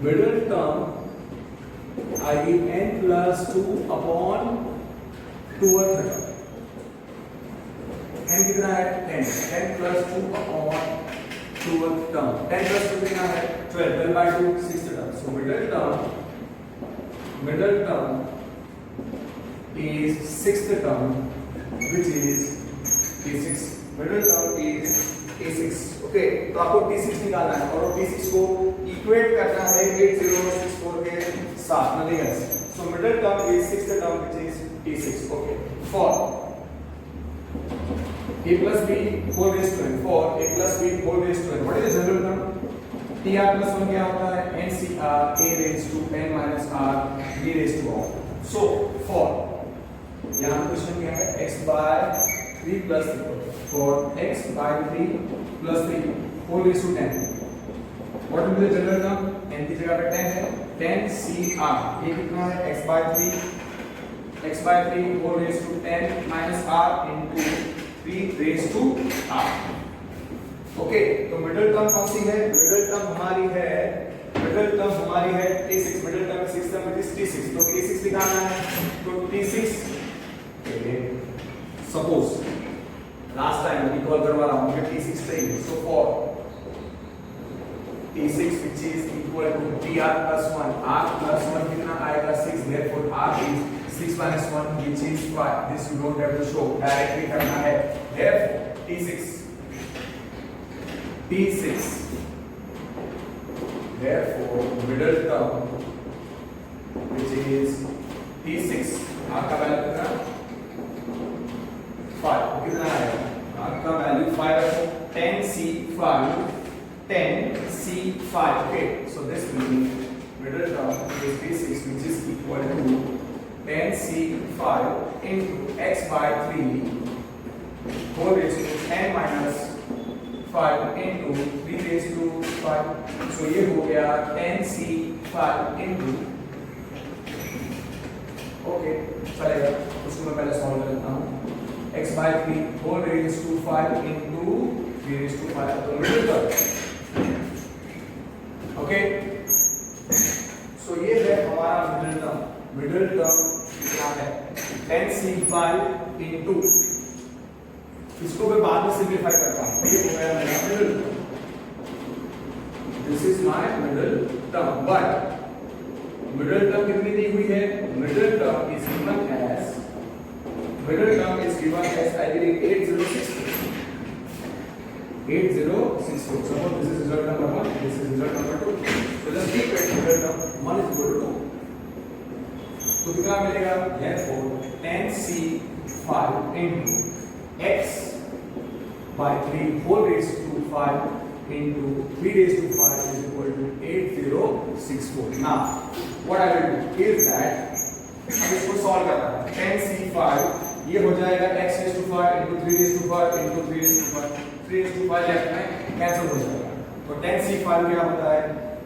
middle term आई n plus 2 upon 2th term. n कितना है? 10 10 plus 2 upon 2th term. 10 plus 2 कितना है? 12 12 by 2 6th term. So middle term is 6th term, which is T6। middle term is T6। Okay, तो आपको T6 निकालना है और T6 को इक्वेट करना है 8064 के साथ, nothing else. So middle term is 6th term, which is T6। Okay, for a plus b whole raised to n, for a plus b whole raised to n, what is the general term? tr plus 1 क्या होता है? ncr a raised to n minus r b raised to r। so for यहाँ question क्या है? x by 3 plus 3, for x by 3 plus 3 whole raised to 10, what will be the general term? n की जगह पे 10 है, 10cr, ये कितना है? x by 3 whole raised to 10 minus r into 3 raised to r। Okay, तो मिडिल टर्म कौन सी है? मिडिल टर्म हमारी है T6। Middle term 6th term which is T6। तो T6 निकालना है, तो T6 suppose last time recall करवा रहा हूं, मुझे T6 चाहिए। So for T6 which is equal to tr plus 1, r plus 1 कितना आएगा? 6, therefore r is 6 minus 1 which is 5। this you don't have to show, directly करना है। therefore T6 therefore middle term which is T6, r का value कितना? 5। कितना आएगा? r का value 5 है, 10c5। okay, so this will be middle term is T6 which is equal to 10c5 into x by 3 whole raised to 10 minus 5 into 3 raised to 5। so ये हो गया 10c5 into, okay चलेगा, उसको मैं पहले solve कर लेता हूँ। x by 3 whole raised to 5 into 3 raised to 5, तो मिडिल टर्म। ओके, सो ये है हमारा मिडिल टर्म। मिडिल टर्म कितना है? 10c5 into, इसको मैं बाद में सिंपलीफाई करता हूं। ये हो गया मेरा middle term, this is my middle term. But middle term कितनी दी हुई है? Middle term is given as I believe 8064। suppose this is result number 1, this is result number 2, so just keep it middle term 1 is equal to 2। तो कितना मिलेगा? therefore 10c5 into x by 3 whole raised to 5 into 3 raised to 5 is equal to 8064। now what I will do is that अब इसको solve करना है। 10c5 ये हो जाएगा x raised to 5 into 3 raised to 5 into 3 raised to 5, 3 raised to 5 left में cancel हो जाएगा। तो 10c5 क्या होता है?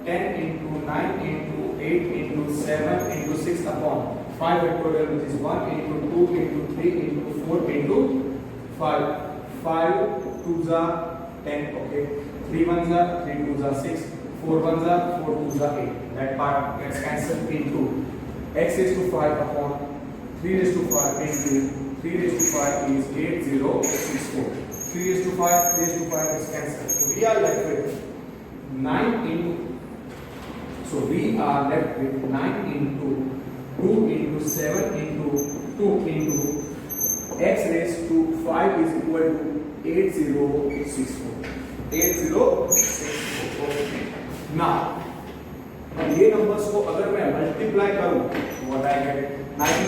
10 into 9 into 8 into 7 into 6 upon 5 factorial which is 1 into 2 into 3 into 4 into 5, 5 2s are 10, okay, 3 1s are 3 2s are 6, 4 1s are 4 2s are 8, that part gets cancelled into x raised to 5 upon 3 raised to 5 into 3 raised to 5 is 8064, 3 raised to 5 is cancelled, so we are left with 9 into, so we are left with 9 into 2 into 7 into 2 into x raised to 5 is equal to 8064, 8064, okay। now ये numbers को अगर मैं multiply करूं तो what I get? 9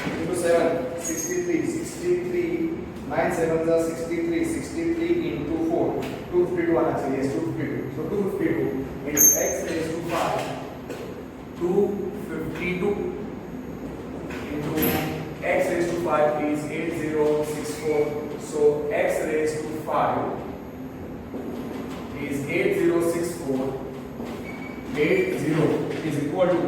into 7 63, 9 7s are 63, 63 into 4 252 आना चाहिए, 252, so 252 into x raised to 5 252 into x raised to 5 is 8064, so x raised to 5 8064 is equal to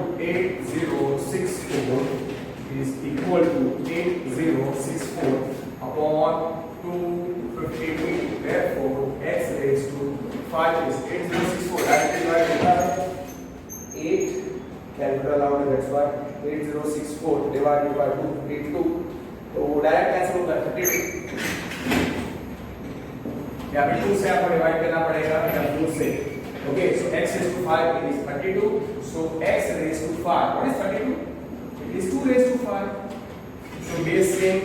8064 upon 252. Therefore x raised to 5 is 8064. Directly divide होता है 8 calculator allowed है, that's why 8064 divided by 252, तो direct cancel होता है 32। या फिर 2 से आपको डिवाइड करना पड़ेगा या 2 से। Okay, so x raised to 5 is 32, so x raised to 5, what is 32? It is 2 raised to 5. So base same,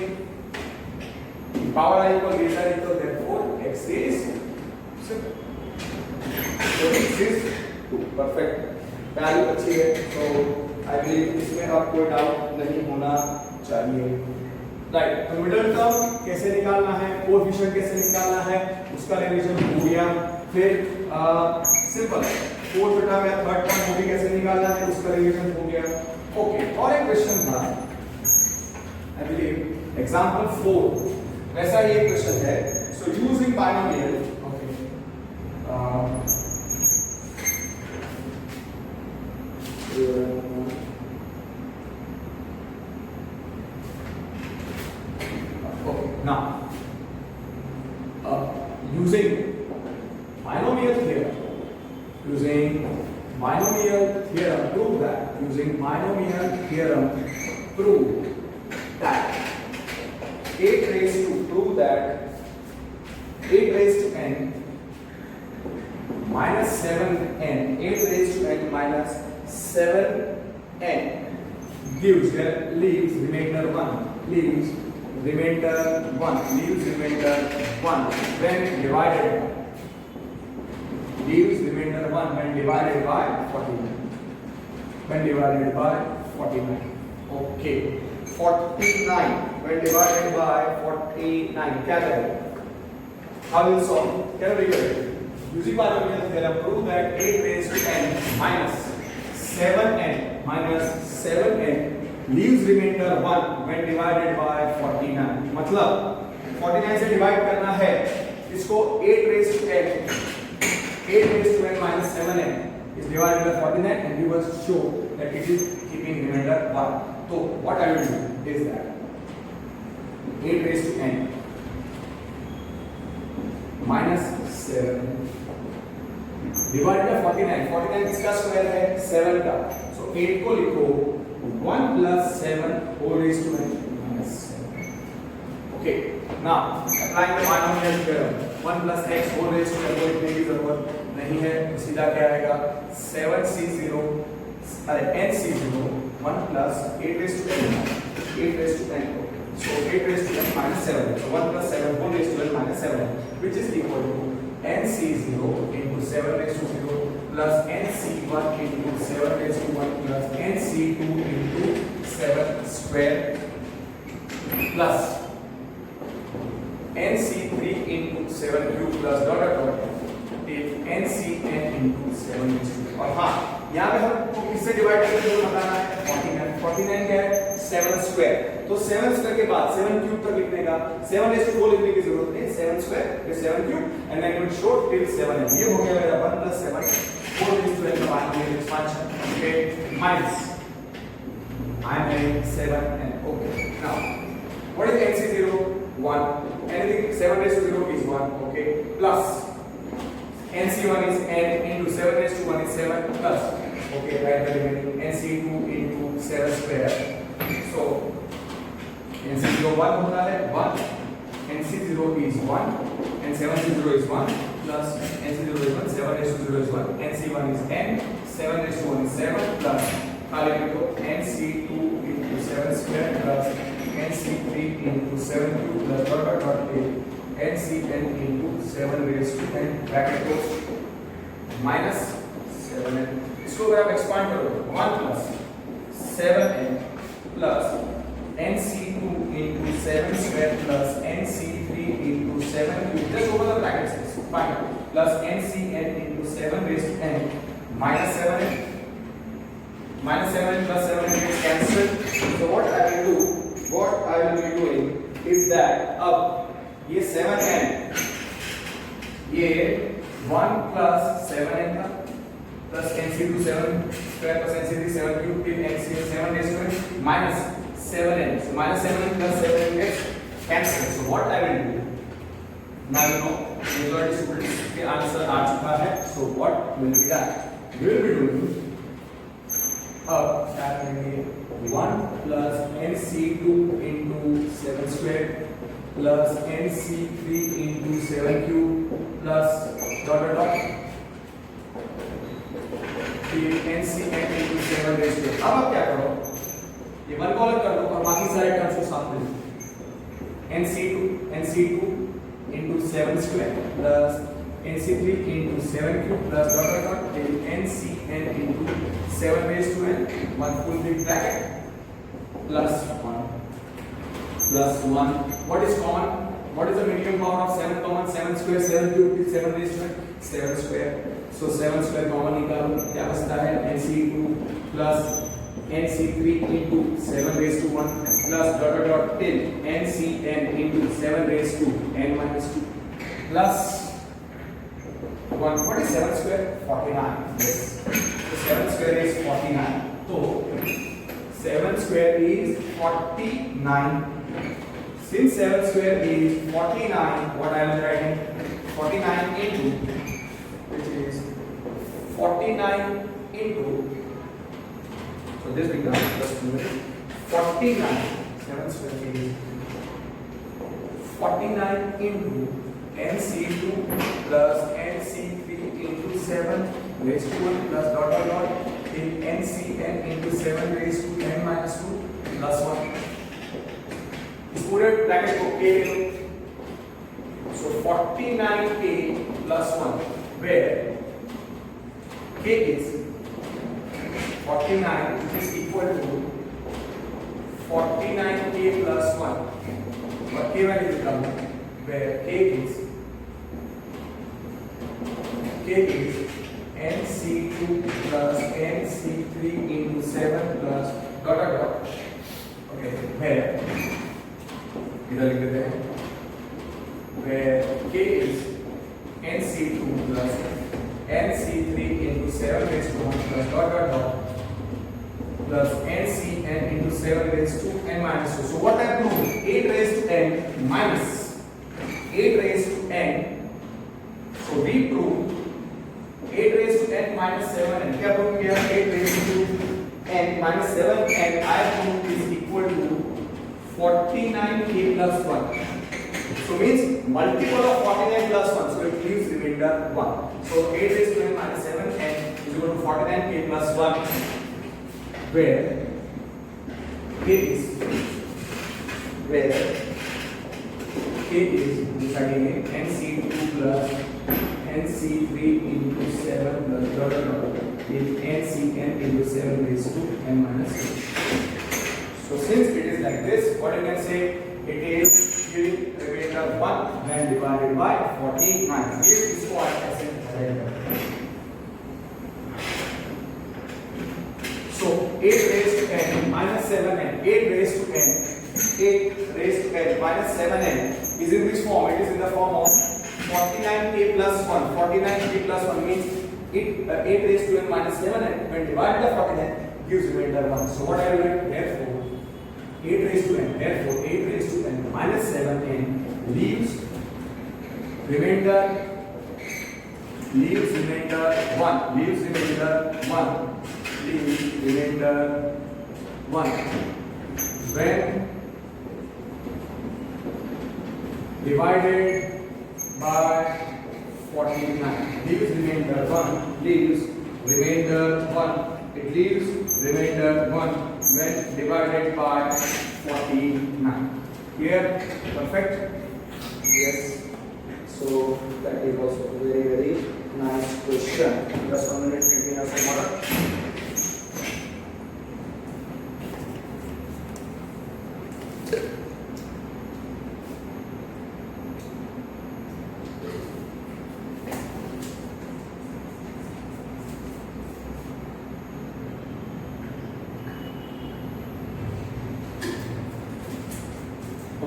power I equal base I equal, therefore x is simple. So x is 2, perfect, value अच्छी है। so I believe इसमें अब कोई doubt नहीं होना चाहिए। Right, तो middle term कैसे निकालना है, कोएफिशिएंट कैसे निकालना है, उसका रिवीजन हो गया। फिर सिंपल फोर्थ टर्म या थर्ड टर्म वो भी कैसे निकालना है, उसका रिवीजन हो गया। ओके, और एक क्वेश्चन था आई बिलीव एग्जांपल 4, वैसा ही एक क्वेश्चन है। So using binomial, okay, now using binomial theorem, prove that 8 raised to n minus 7n leaves remainder 1 when divided by 49. Okay, 49 when divided by 49 क्या करें? How will solve? क्या करेंगे? Using binomial theorem prove that 8 raised to n minus 7n leaves remainder 1 when divided by 49. मतलब 49 से divide करना है इसको 8 raised to n minus 7n is divided by 49 and you must show that it is keeping remainder 1. So what I will do is that 8 raised to n minus 7 divided by 49 इसका square है 7 का, so 8 को लिखो 1 plus 7 whole raised to n minus 7. Okay, now applying the binomial theorem, 1 plus x whole raised to n को लिखने की जरूरत नहीं है, तो सीधा क्या आएगा 7c0 nc0 1 plus 8 raised to n, so 8 raised to n minus 7, so 1 plus 7 whole raised to n minus 7, which is equal to nc0 into 7 raised to 0 plus nc1 into 7 raised to 1 plus nc2 into 7 square plus nc3 into 7 cube plus dot till ncn into 7 raised to 2। और हाँ, यहाँ पे हमको किससे divide करके बताना है 49 क्या है 7 स्क्वायर, तो 7 स्क्वायर के बाद 7 क्यूब तक लिखने का, 7 रेज़ टू 4 लिखने की जरूरत नहीं, 7 स्क्वायर फिर 7 cube and then it show till 7n। ये हो गया मेरा 1 plus 7 4 raised to n का binomial expansion, okay, minus I am having 7n. Okay, now what is nc0? 1, anything 7 raised to 0 is 1, okay, plus nc1 is n into 7 raised to 1 is 7 plus, okay, write the remaining nc2 into 7 square, so nc0 1 होता है 1, nc0 is 1 and 7c0 is 1 plus nc0 is 1, 7 raised to 0 is 1, nc1 is n, 7 raised to 1 is 7 plus खाली लिखो nc2 into 7 square plus nc3 into 7 cube plus dot till ncn into 7 raised to n bracket close minus 7n। इसको अगर आप expand करो 1 plus 7n plus nc2 into 7 square plus nc3 into 7 cube, just over the brackets, fine, plus ncn into 7 raised to n minus 7n plus 7n gets cancelled, so what I will be doing is that अब ये 7n ये 1 plus 7n plus NC2 7 square plus NC3 7 cube till NC 7 raised to n minus 7n. So minus 7n plus 7n gets cancelled. So what I will do? Now you know majority students के answer आ चुका है. So what will be done? We will be doing अब क्या करेंगे 1 plus NC2 into 7 square plus NC3 into 7 cube plus dot dot dot फिर NCn into 7 raised to. अब आप क्या करो ये वन कॉलम कर दो और बाकी सारे टर्म्स को साथ में NC2 into 7 square plus NC3 into 7 cube plus dot dot dot till NCn into 7 raised to n, one full big bracket plus 1. What is common? What is the minimum power of 7 common? 7 square 7 cube till 7 raised to n, 7 square. So 7 square common निकालो क्या बचता है NC2 plus NC3 into 7 raised to 1 plus dot dot dot till NCn into 7 raised to n minus 2 plus 1. What is 7 square? 49. Yes. So 7 square is 49. So 7 square is 49. Since 7 square is 49, what I am writing? 49 into, which is 49 into, so this becomes just 49. 7 square is 49 into NC2 plus NC3 into 7 raised to 1 plus dot dot dot till NCn into 7 raised to n minus 2 plus 1. इस पूरे bracket को k ले लो. So 49k plus 1 where k is 49 is equal to 49k plus 1. What k value will come where k is NC2 plus NC3 into 7 plus dot dot dot. Okay, where इधर लिख देते हैं where k is NC2 plus NC3 into 7 raised to 1 plus dot dot dot plus NCn into 7 raised to n minus 2. So what I have to do? 8 raised to n minus 8 raised to n. So we prove 8 raised to n minus 7n. क्या prove किया? 8 raised to n minus 7n I prove is equal to 49k plus 1. So means multiple of 49 plus 1. So it leaves remainder 1. So 8 raised to n minus 7n is equal to 49k plus 1. Where k is deciding NC2 plus NC3 into 7 plus dot dot dot is NCn into 7 raised to n minus 2. So since it is like this, what you can say? It is giving remainder 1 when divided by 49. Here is what I said. So 8 raised to n minus 7n. 8 raised to n. 8 raised to n minus 7n is in which form? It is in the form of 49k plus 1. 49k plus 1 means 8 raised to n minus 7n when divided by 49 gives remainder 1. So what I will write? Therefore 8 raised to n. Therefore 8 raised to n minus 7n leaves remainder 1. Leaves remainder 1 when divided by 49. Leaves remainder 1. It leaves remainder 1 when divided by 49. Here, perfect? Yes. So that is also a very, very nice question. Just 1 minute, giving us some order.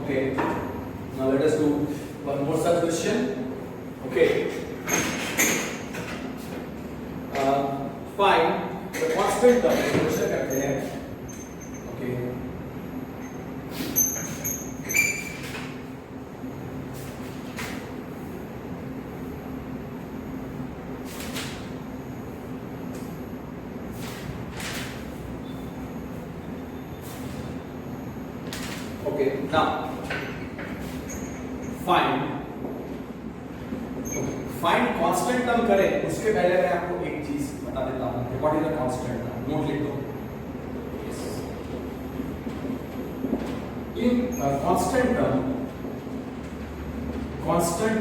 Okay, now let us do one more such question. Okay, constant term question करते हैं। Okay okay now find constant term करें उसके पहले मैं आपको एक चीज बता देता हूं। What is the constant term? Note लिख दो। इन कांस्टेंट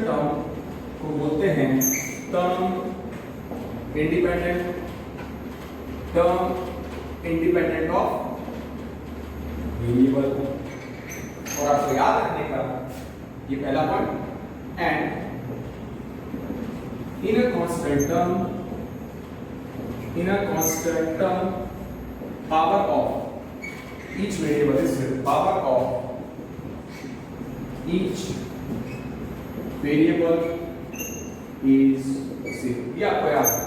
टर्म को बोलते हैं टर्म इंडिपेंडेंट ऑफ वेरिएबल। और आपको याद रखने का ये पहला point. And in a constant term power of each variable is zero. Power of each variable is zero. ये आपको याद है।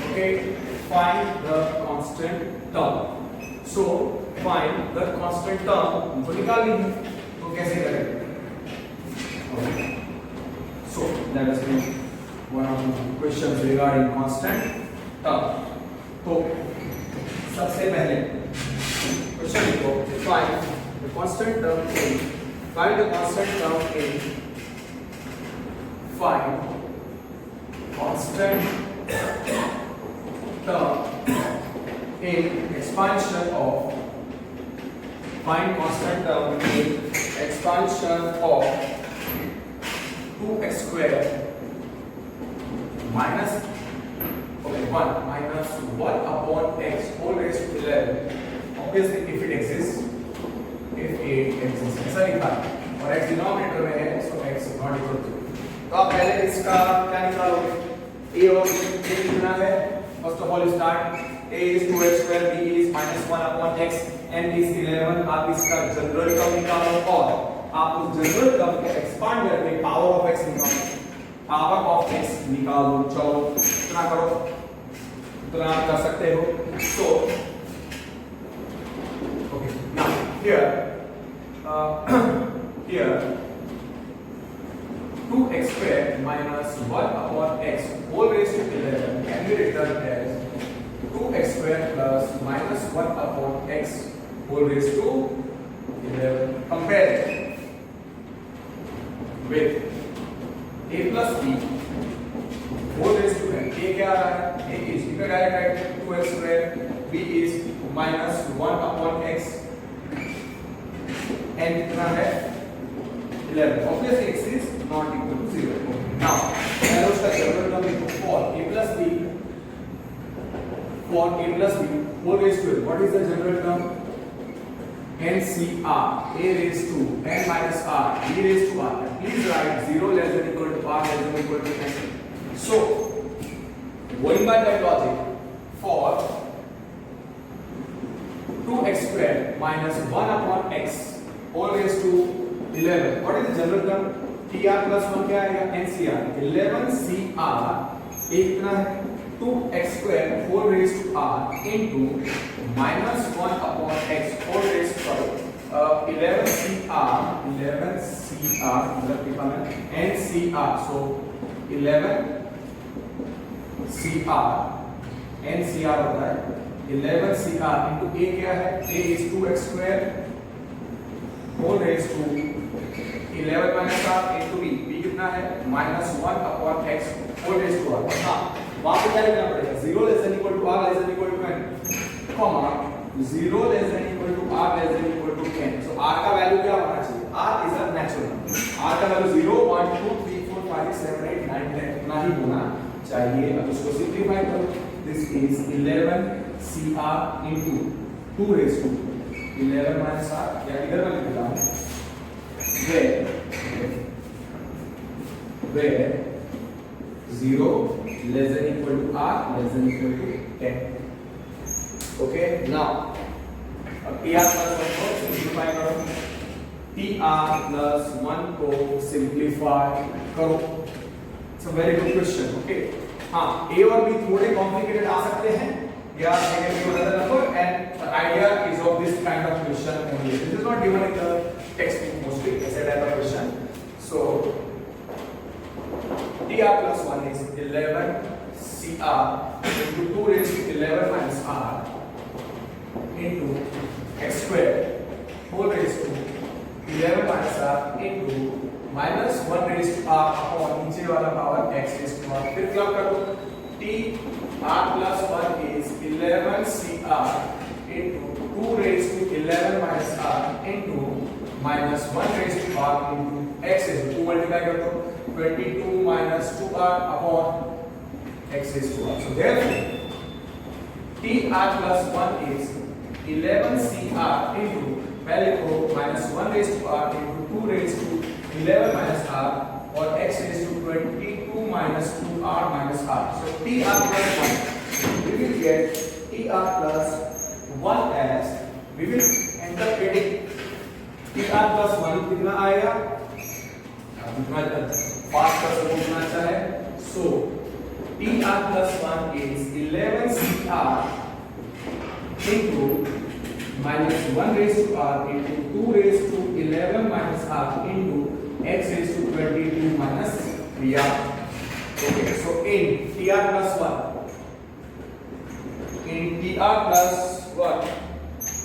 Okay, find the constant term. So find the constant term हमको निकालनी है, तो कैसे करेंगे? Okay. So let us do one of the questions regarding constant term. तो सबसे पहले क्वेश्चन लिखो, find the constant term in find the constant term in find constant term in expansion of find constant term in expansion of 2x square minus 1 minus 1 upon x whole raised to 11. Obviously if it exists, ऐसा लिखा और x denominator में है, so x is not equal to। तो आप पहले इसका क्या निकालोगे? a और b लिखना है। First of all you start a is 2x square, b is minus 1 upon x, n is 11। आप इसका जनरल टर्म निकालो और आप उस जनरल टर्म को एक्सपांड करके पावर ऑफ x निकालो। पावर ऑफ x निकालो, चलो इतना करो, इतना आप कर सकते हो। So okay, now here 2x square minus 1 upon x whole raised to 11 can be written as 2x square plus minus 1 upon x whole raised to 11. Compare it with a plus b whole raised to n। a क्या आ रहा है? a is इधर direct 2x square, b is minus 1 upon x, n कितना है? 11। Obviously x is not equal to 0। Now मैं उसका general term लिखूं for a plus b whole raised to n। What is the general term? NCR, a raised to n minus r, b raised to r। Please write 0 less than equal to r less than equal to n। So going by that logic, for 2x square minus 1 upon x whole raised to 11, what is the general term? tr plus 1 क्या आएगा? NCR। 11CR एक कितना है? 2x square whole raised to r into minus 1 upon x whole raised to 11CR मतलब कितना है? NCR। So 11CR NCR होता है 11CR into a क्या है? a is 2x square whole raised to 11 minus r into b। b कितना है? minus 1 upon x whole raised to r। हाँ वहां पे क्या लिखना पड़ेगा? 0 less than equal to r less than equal to n, comma 0 less than equal to r less than equal to n। so r का value क्या होना चाहिए? r is a natural number। r का वैल्यू 0 1 2 3 4 5 7 8 9 10 इतना ही होना चाहिए। अब इसको सिंपलीफाई करो। This is 11CR into 2 raised to 11 minus r, या इधर मैं लिख देता हूं where 0 less than equal to r less than equal to 10। okay, now अब tr plus 1 को सिंपलीफाई करो, tr plus 1 को सिंपलीफाई करो। It's a very good question. Okay हाँ, a और b थोड़े कॉम्प्लिकेटेड आ सकते हैं, Yeah, they can give another number, and the idea is of this kind of question only. This is not given in the textbook mostly, as a type of question. So, TR plus 1 is 11 CR into 2 raised to 11 minus R into x squared whole raised to 11 minus R into minus 1 raised to R upon नीचे वाला power x raised to R. फिर club कर दो t r plus 1 is 11 cr into 2 raised to 11 minus r into minus 1 raised to r into x raised to 2 multiply कर दो 22 minus 2r upon x raised to r. So therefore tr plus 1 is 11 cr into पहले को minus 1 raised to r into 2 raised to 11 minus r or x raised to 22 minus 2r minus r. So tr plus 1, we will get tr plus 1 as, we will interpret tr plus 1 कितना आएगा, जितना fast कर सको उतना अच्छा है. So tr plus 1 is 11 cr into minus 1 raised to r into 2 raised to 11 minus r into x raised to 22 minus 3r. Okay, so in tr plus 1, in tr plus 1,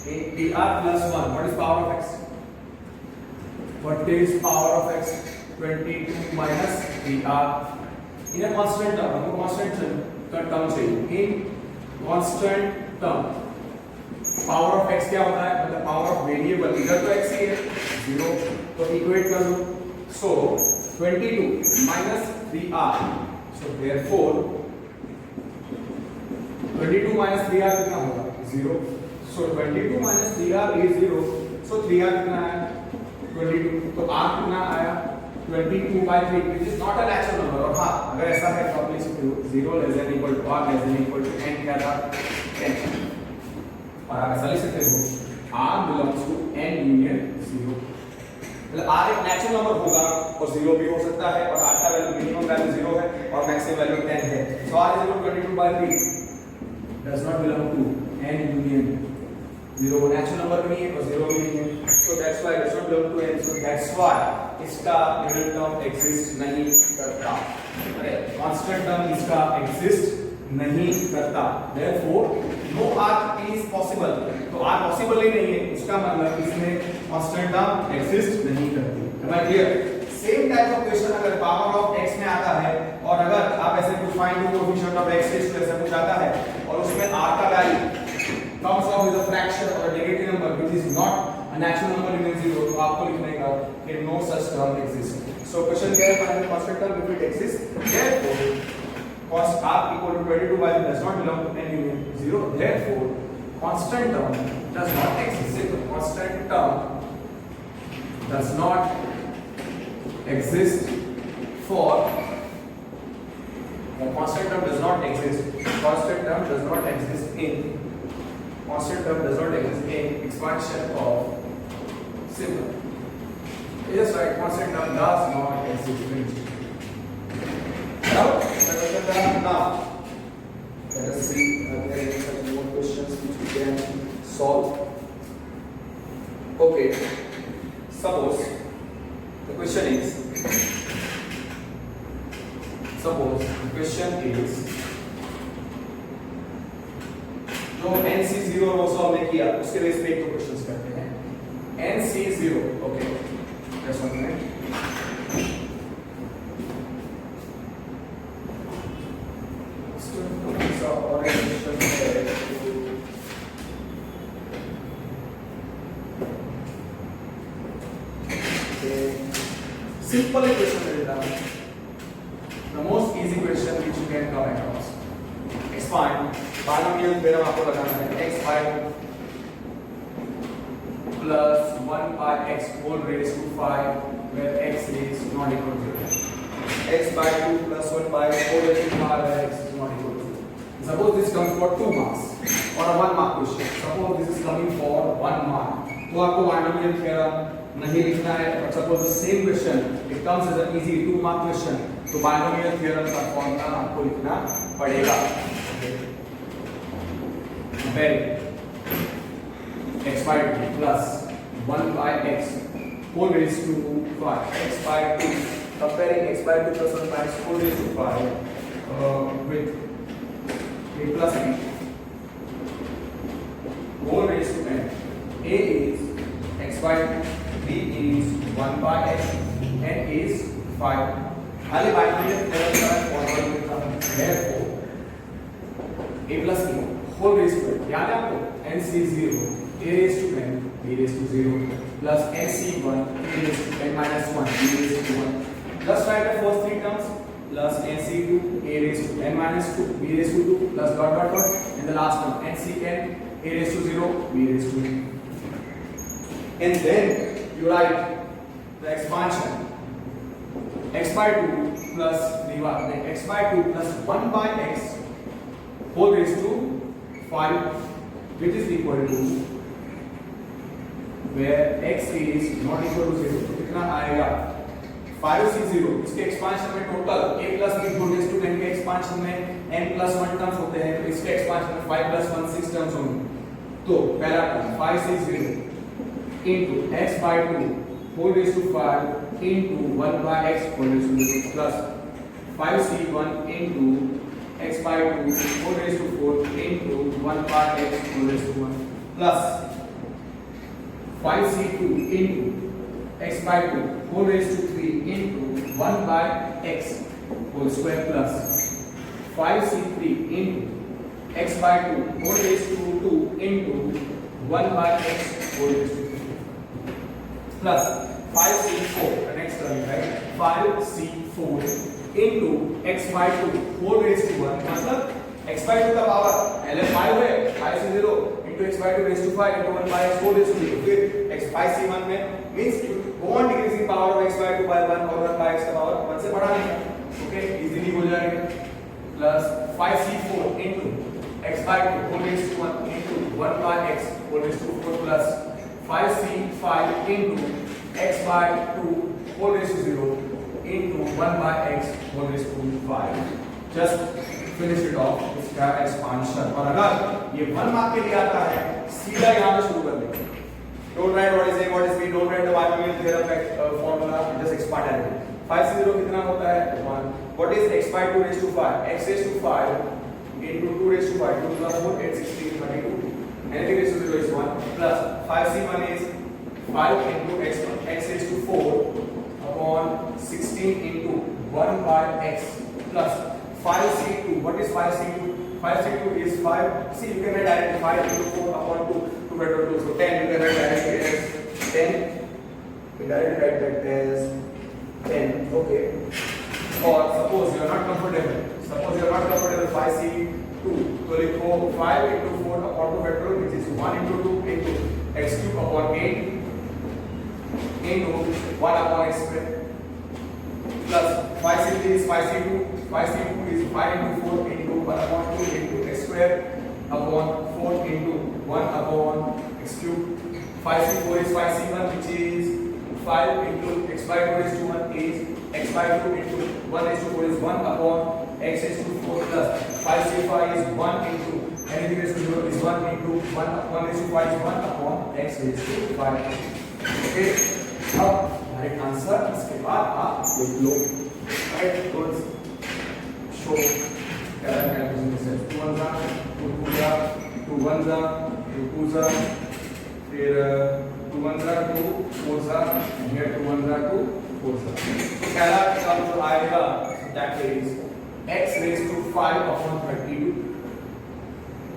in tr plus 1, what is power of x? What is power of x? 22 minus 3r. In a constant term, हमको constant term चाहिए. In constant term, power of x क्या होता है, मतलब power of variable, इधर तो x ही है 0, तो इक्वेट कर लो. सो 22 minus 3r, so therefore 22 minus 3r कितना होगा 0. so 22 minus 3r is 0, so 3r कितना है 22, तो r कितना आया 22 by 3, which is not a natural number. और हाँ, अगर ऐसा है तो आप लिख सकते हो 0 less than equal to r less than equal to n क्या था 10. और आप ऐसा लिख सकते हो r belongs to n union 0. मतलब r एक नेचुरल नंबर होगा और 0 भी हो सकता है, और r का वैल्यू मिनिमम वैल्यू 0 है और मैक्सिमम वैल्यू 10 है. so r is equal to 22 by 3 does not belong to n union 0. वो नेचुरल नंबर भी नहीं है और 0 भी नहीं है. so that's why it does not belong to n. so that's why इसका मिडिल टर्म एग्जिस्ट नहीं करता. अरे कांस्टेंट टर्म इसका एग्जिस्ट नहीं करता. therefore no r is possible. तो r पॉसिबल ही नहीं है, उसका मतलब इसमें कांस्टेंट टर्म एग्जिस्ट नहीं करती. am I clear? Same type of question अगर पावर ऑफ x में आता है और अगर आप ऐसे कुछ find the coefficient of x raise to ऐसा कुछ आता है और उसमें r का value comes off with a fraction or a negative number which is not a natural number in 0, तो आपको लिखने का कि no such term exists. so question क्या है, find the constant term if it exists. therefore cos r equal to 22 by 3 does not belong to n union 0. therefore constant term does not exist. So constant term does not exist for constant term does not exist. Constant term does not exist in expansion of symbol. Yes, right. Constant term does not exist. Now, let us see there are some more questions which we can solve. Okay. Suppose the question is जो NC0 रो solve ने किया उसके base पे एक दो questions करते हैं. NC0, okay, just one minute. Simple equation is the most easy question which you can come across. Expand binomial theorem आपको लगाना है. x by plus 1 by x whole raised to 5 where x is not equal to 0. x by 2 plus 1 by 4 raised to 5 where x is not equal to 0. Suppose this comes for 2 marks or a 1 mark question. Suppose this is coming for 1 mark. तो आपको binomial theorem नहीं लिखना है. और suppose the same question it comes as an easy 2 mark question, तो binomial theorem का formula आपको लिखना पड़ेगा. comparing x by 2 plus 1 by x whole raised to 5, x by 2, comparing x by 2 plus 1 by x whole raised to 5 with a plus b whole raised to n. A is x by 2, b is 1 by x, n is 5. खाली binomial theorem का formula लिखा हूं, therefore a plus b whole raised to n, याद है आपको nc0 a raised to n b raised to 0 plus nc1 a raised to n minus 1 b raised to 1. Just write the first three terms plus nc2 a raised to n minus 2 b raised to 2 plus dot dot dot, and the last term nCn a raised to 0 b raised to 2. And then you write the expansion x by 2 plus x by 2 plus 1 by x whole raised to 5, which is equal to, where x is not equal to 0, तो कितना आएगा 5c0. इसके expansion में total a plus b whole raised to n के expansion में n plus 1 terms होते हैं, तो इसके एक्सपांशन में 5 plus 1 6 टर्म्स होंगे. तो पहला term 5c0 into x by 2 whole raised to 5 into 1 by x whole raised to 0 plus 5c1 into x by 2 whole raised to 4 into 1 by x whole raised to 1 plus 5c2 into x by 2 whole raised to 3 into 1 by x whole square plus 5c3 into x by 2 whole raised to 2 into 1 by x whole raised to 3 plus 5c4, the next term, right? 5c4 into x by 2 whole raised to 1, मतलब x by 2 का power पहले 5 है, 5c0 into x by 2 raised to 5 into 1 by x whole raised to 0. फिर x 5c1 में means you go on decreasing power of x by 2 by 1 और 1 by x का power 1 से बढ़ाने का, okay, easily हो जाएगा. Plus 5c4 into x by 2 whole raised to 1 into 1 by x whole raised to 4 plus 5c5 into x by 2 whole raised to 0 into 1 by x whole raised to 5. Just finish it off. इसका expansion. और अगर ये 1 mark के लिए आता है, सीधा यहाँ पे शुरू कर देंगे. Don't write what is a, what is b. Don't write the binomial theorem formula. Just expand it. 5c0 कितना होता है? 1. What is x by 2 raised to 5? X raised to 5 into 2 raised to 5. 2 plus 4, 8, 16, 32. Anything raised to 0 is 1 plus 5c1 is 5 into x raised to 4 upon 16 into 1 by x plus 5c2. What is 5c2? 5c2 is 5. See, you can write directly 5 into 4 upon 2. 2 by 2, so 10. You can write directly as 10. You can directly write that as 10. Okay. Or suppose you are not comfortable. Suppose you are not comfortable 5c2. So लिखो 5 into 4 upon 2 factorial, which is 1 into 2 into x cube upon 8 into 1 upon x square plus 5c3 is 5c2. 5c2 is 5 into 4 into 1 upon 2 into x square upon 4 into 1 upon x cube. 5c4 is 5c1, which is 5 into x by 2 raised to 1 is x by 2 into 1 raised to 4 is 1 upon x raised to 4 plus 5c5 is 1 into anything raised to 0 is 1 into 1 raised to 5 is 1 upon x raised to 5. Okay. अब right answer इसके बाद आप लिख लो. Right good. Show calculation से 2 1 जा 2 2 जा 2 1 जा 2 2 जा फिर 2 1 जा 2 4 जा here 2 1 जा 2 4 जा. तो पहला टर्म जो आएगा that is x raised to 5 upon 32.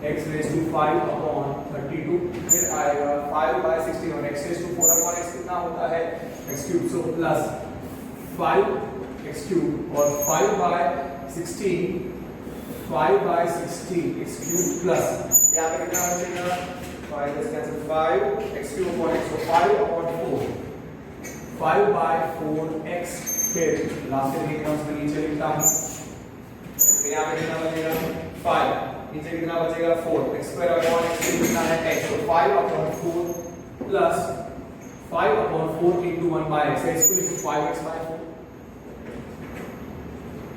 x raised to 5 upon 32. फिर आएगा 5 by 16 और x raised to 4 upon x कितना होता है x cube. So plus 5 x cube और 5 by 16 5 by 16 x cube plus यहाँ पे कितना बचेगा 5 is cancel 5 x cube upon x, so 5 upon 4 5 by 4 x. फिर लास्ट में टर्म्स में नीचे लिखता हूँ. फिर यहाँ पे कितना बचेगा 5, नीचे कितना बचेगा 4. x square upon x कितना है x, so 5 upon 4 plus 5 upon 4 into 1 by x. x को लिखो 5x by 4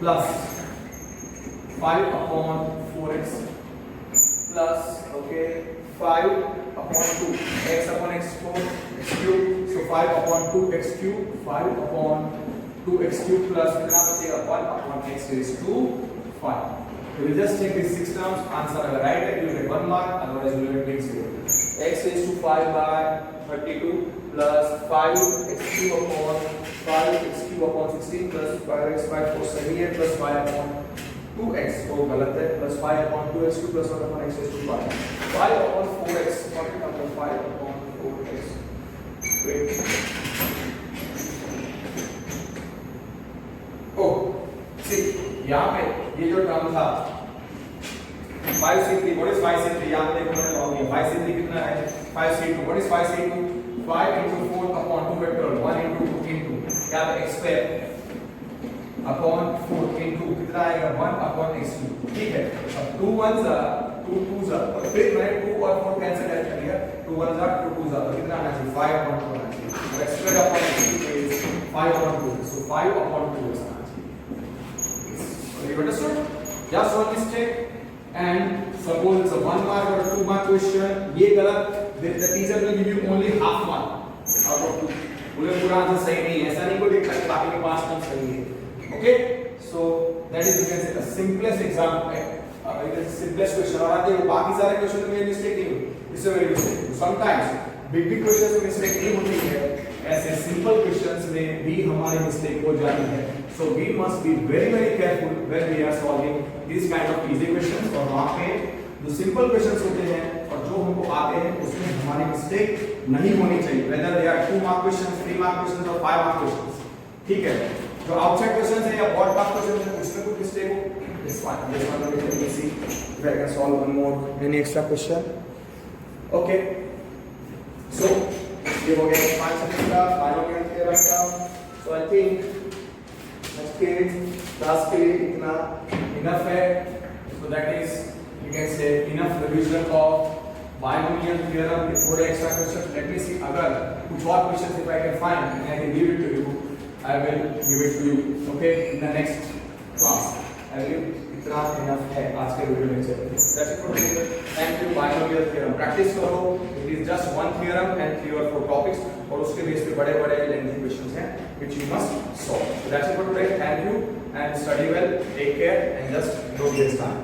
plus 5 upon 4x plus okay 5 upon 2 x upon x cube, so 5 upon 2 x cube, 5 upon 2 x cube plus कितना बचेगा 1 upon x raised to 5. You will just take these 6 terms, answer अगर right है you will get 1 mark, otherwise you will get 0. x raised to 5 by 32 plus 5 x cube upon 5 x cube upon 16 plus 5x by 4 78 plus 5 upon 2x वो गलत है plus 5 upon 2x cube plus 1 upon x raised to 5 5 upon 4x what is 5 upon 4x. Great. Oh see यहाँ पे ये जो term था 5c3 what is 5c3 यहाँ पे देखो मैंने लॉग किया 5c3 कितना है 5c2 what is 5c2 5 into 4 upon 2 factorial 1 into 2 into यहाँ पे x square upon 4 into कितना आएगा 1 upon x cube. ठीक है अब 2 1s are 2 2s are और फिर मैंने 2 और 4 कैंसिल कर दिया 2 1s are 2 2s are तो कितना आना चाहिए 5 upon 2 आना चाहिए और x square upon x cube is 5 upon 2 so 5 upon 2 is आना चाहिए. So you understood? Just one mistake and suppose it's a 1 mark or a 2 mark question. ये गलत the teacher will give you only half mark out of 2. बोले पूरा answer सही नहीं है ऐसा नहीं कोई देखता कि बाकी के 5 टर्म सही है. Okay so that is you can say the simplest example it is the simplest question और आते हैं बाकी सारे क्वेश्चन में मिस्टेक नहीं होती इससे very mistake. Sometimes big questions में मिस्टेक नहीं होती है ऐसे सिंपल क्वेश्चंस में भी हमारी मिस्टेक हो जाती है. So we must be very careful when we are solving these kind of easy questions और वहाँ पे जो सिंपल क्वेश्चंस होते हैं और जो हमको आते हैं उसमें हमारी मिस्टेक नहीं होनी चाहिए whether they are 2 mark questions 3 mark questions or 5 mark questions. ठीक है जो आउटसाइड क्वेश्चंस है या बोर्ड पास क्वेश्चंस है उसमें कोई मिस्टेक हो it's fine. This one we can see if I can solve one more any extra question. Okay so ये हो गया 5 सेकंड का बायोलॉजिकल थ्योरम का. So I think आज के क्लास के लिए इतना इनफ है. So that is you can say enough revision of binomial theorem. ये थोड़े extra question let me see अगर कुछ और question if I can find and I can give it to you I will give it to you okay in the next class. I will इतना enough है आज के video lecture. That's it for today. Thank you. Binomial theorem practice करो. It is just one theorem and 3 or 4 topics और उसके base पे बड़े-बड़े lengthy questions हैं which you must solve. So that's it for today. Thank you and study well. Take care and just don't waste time.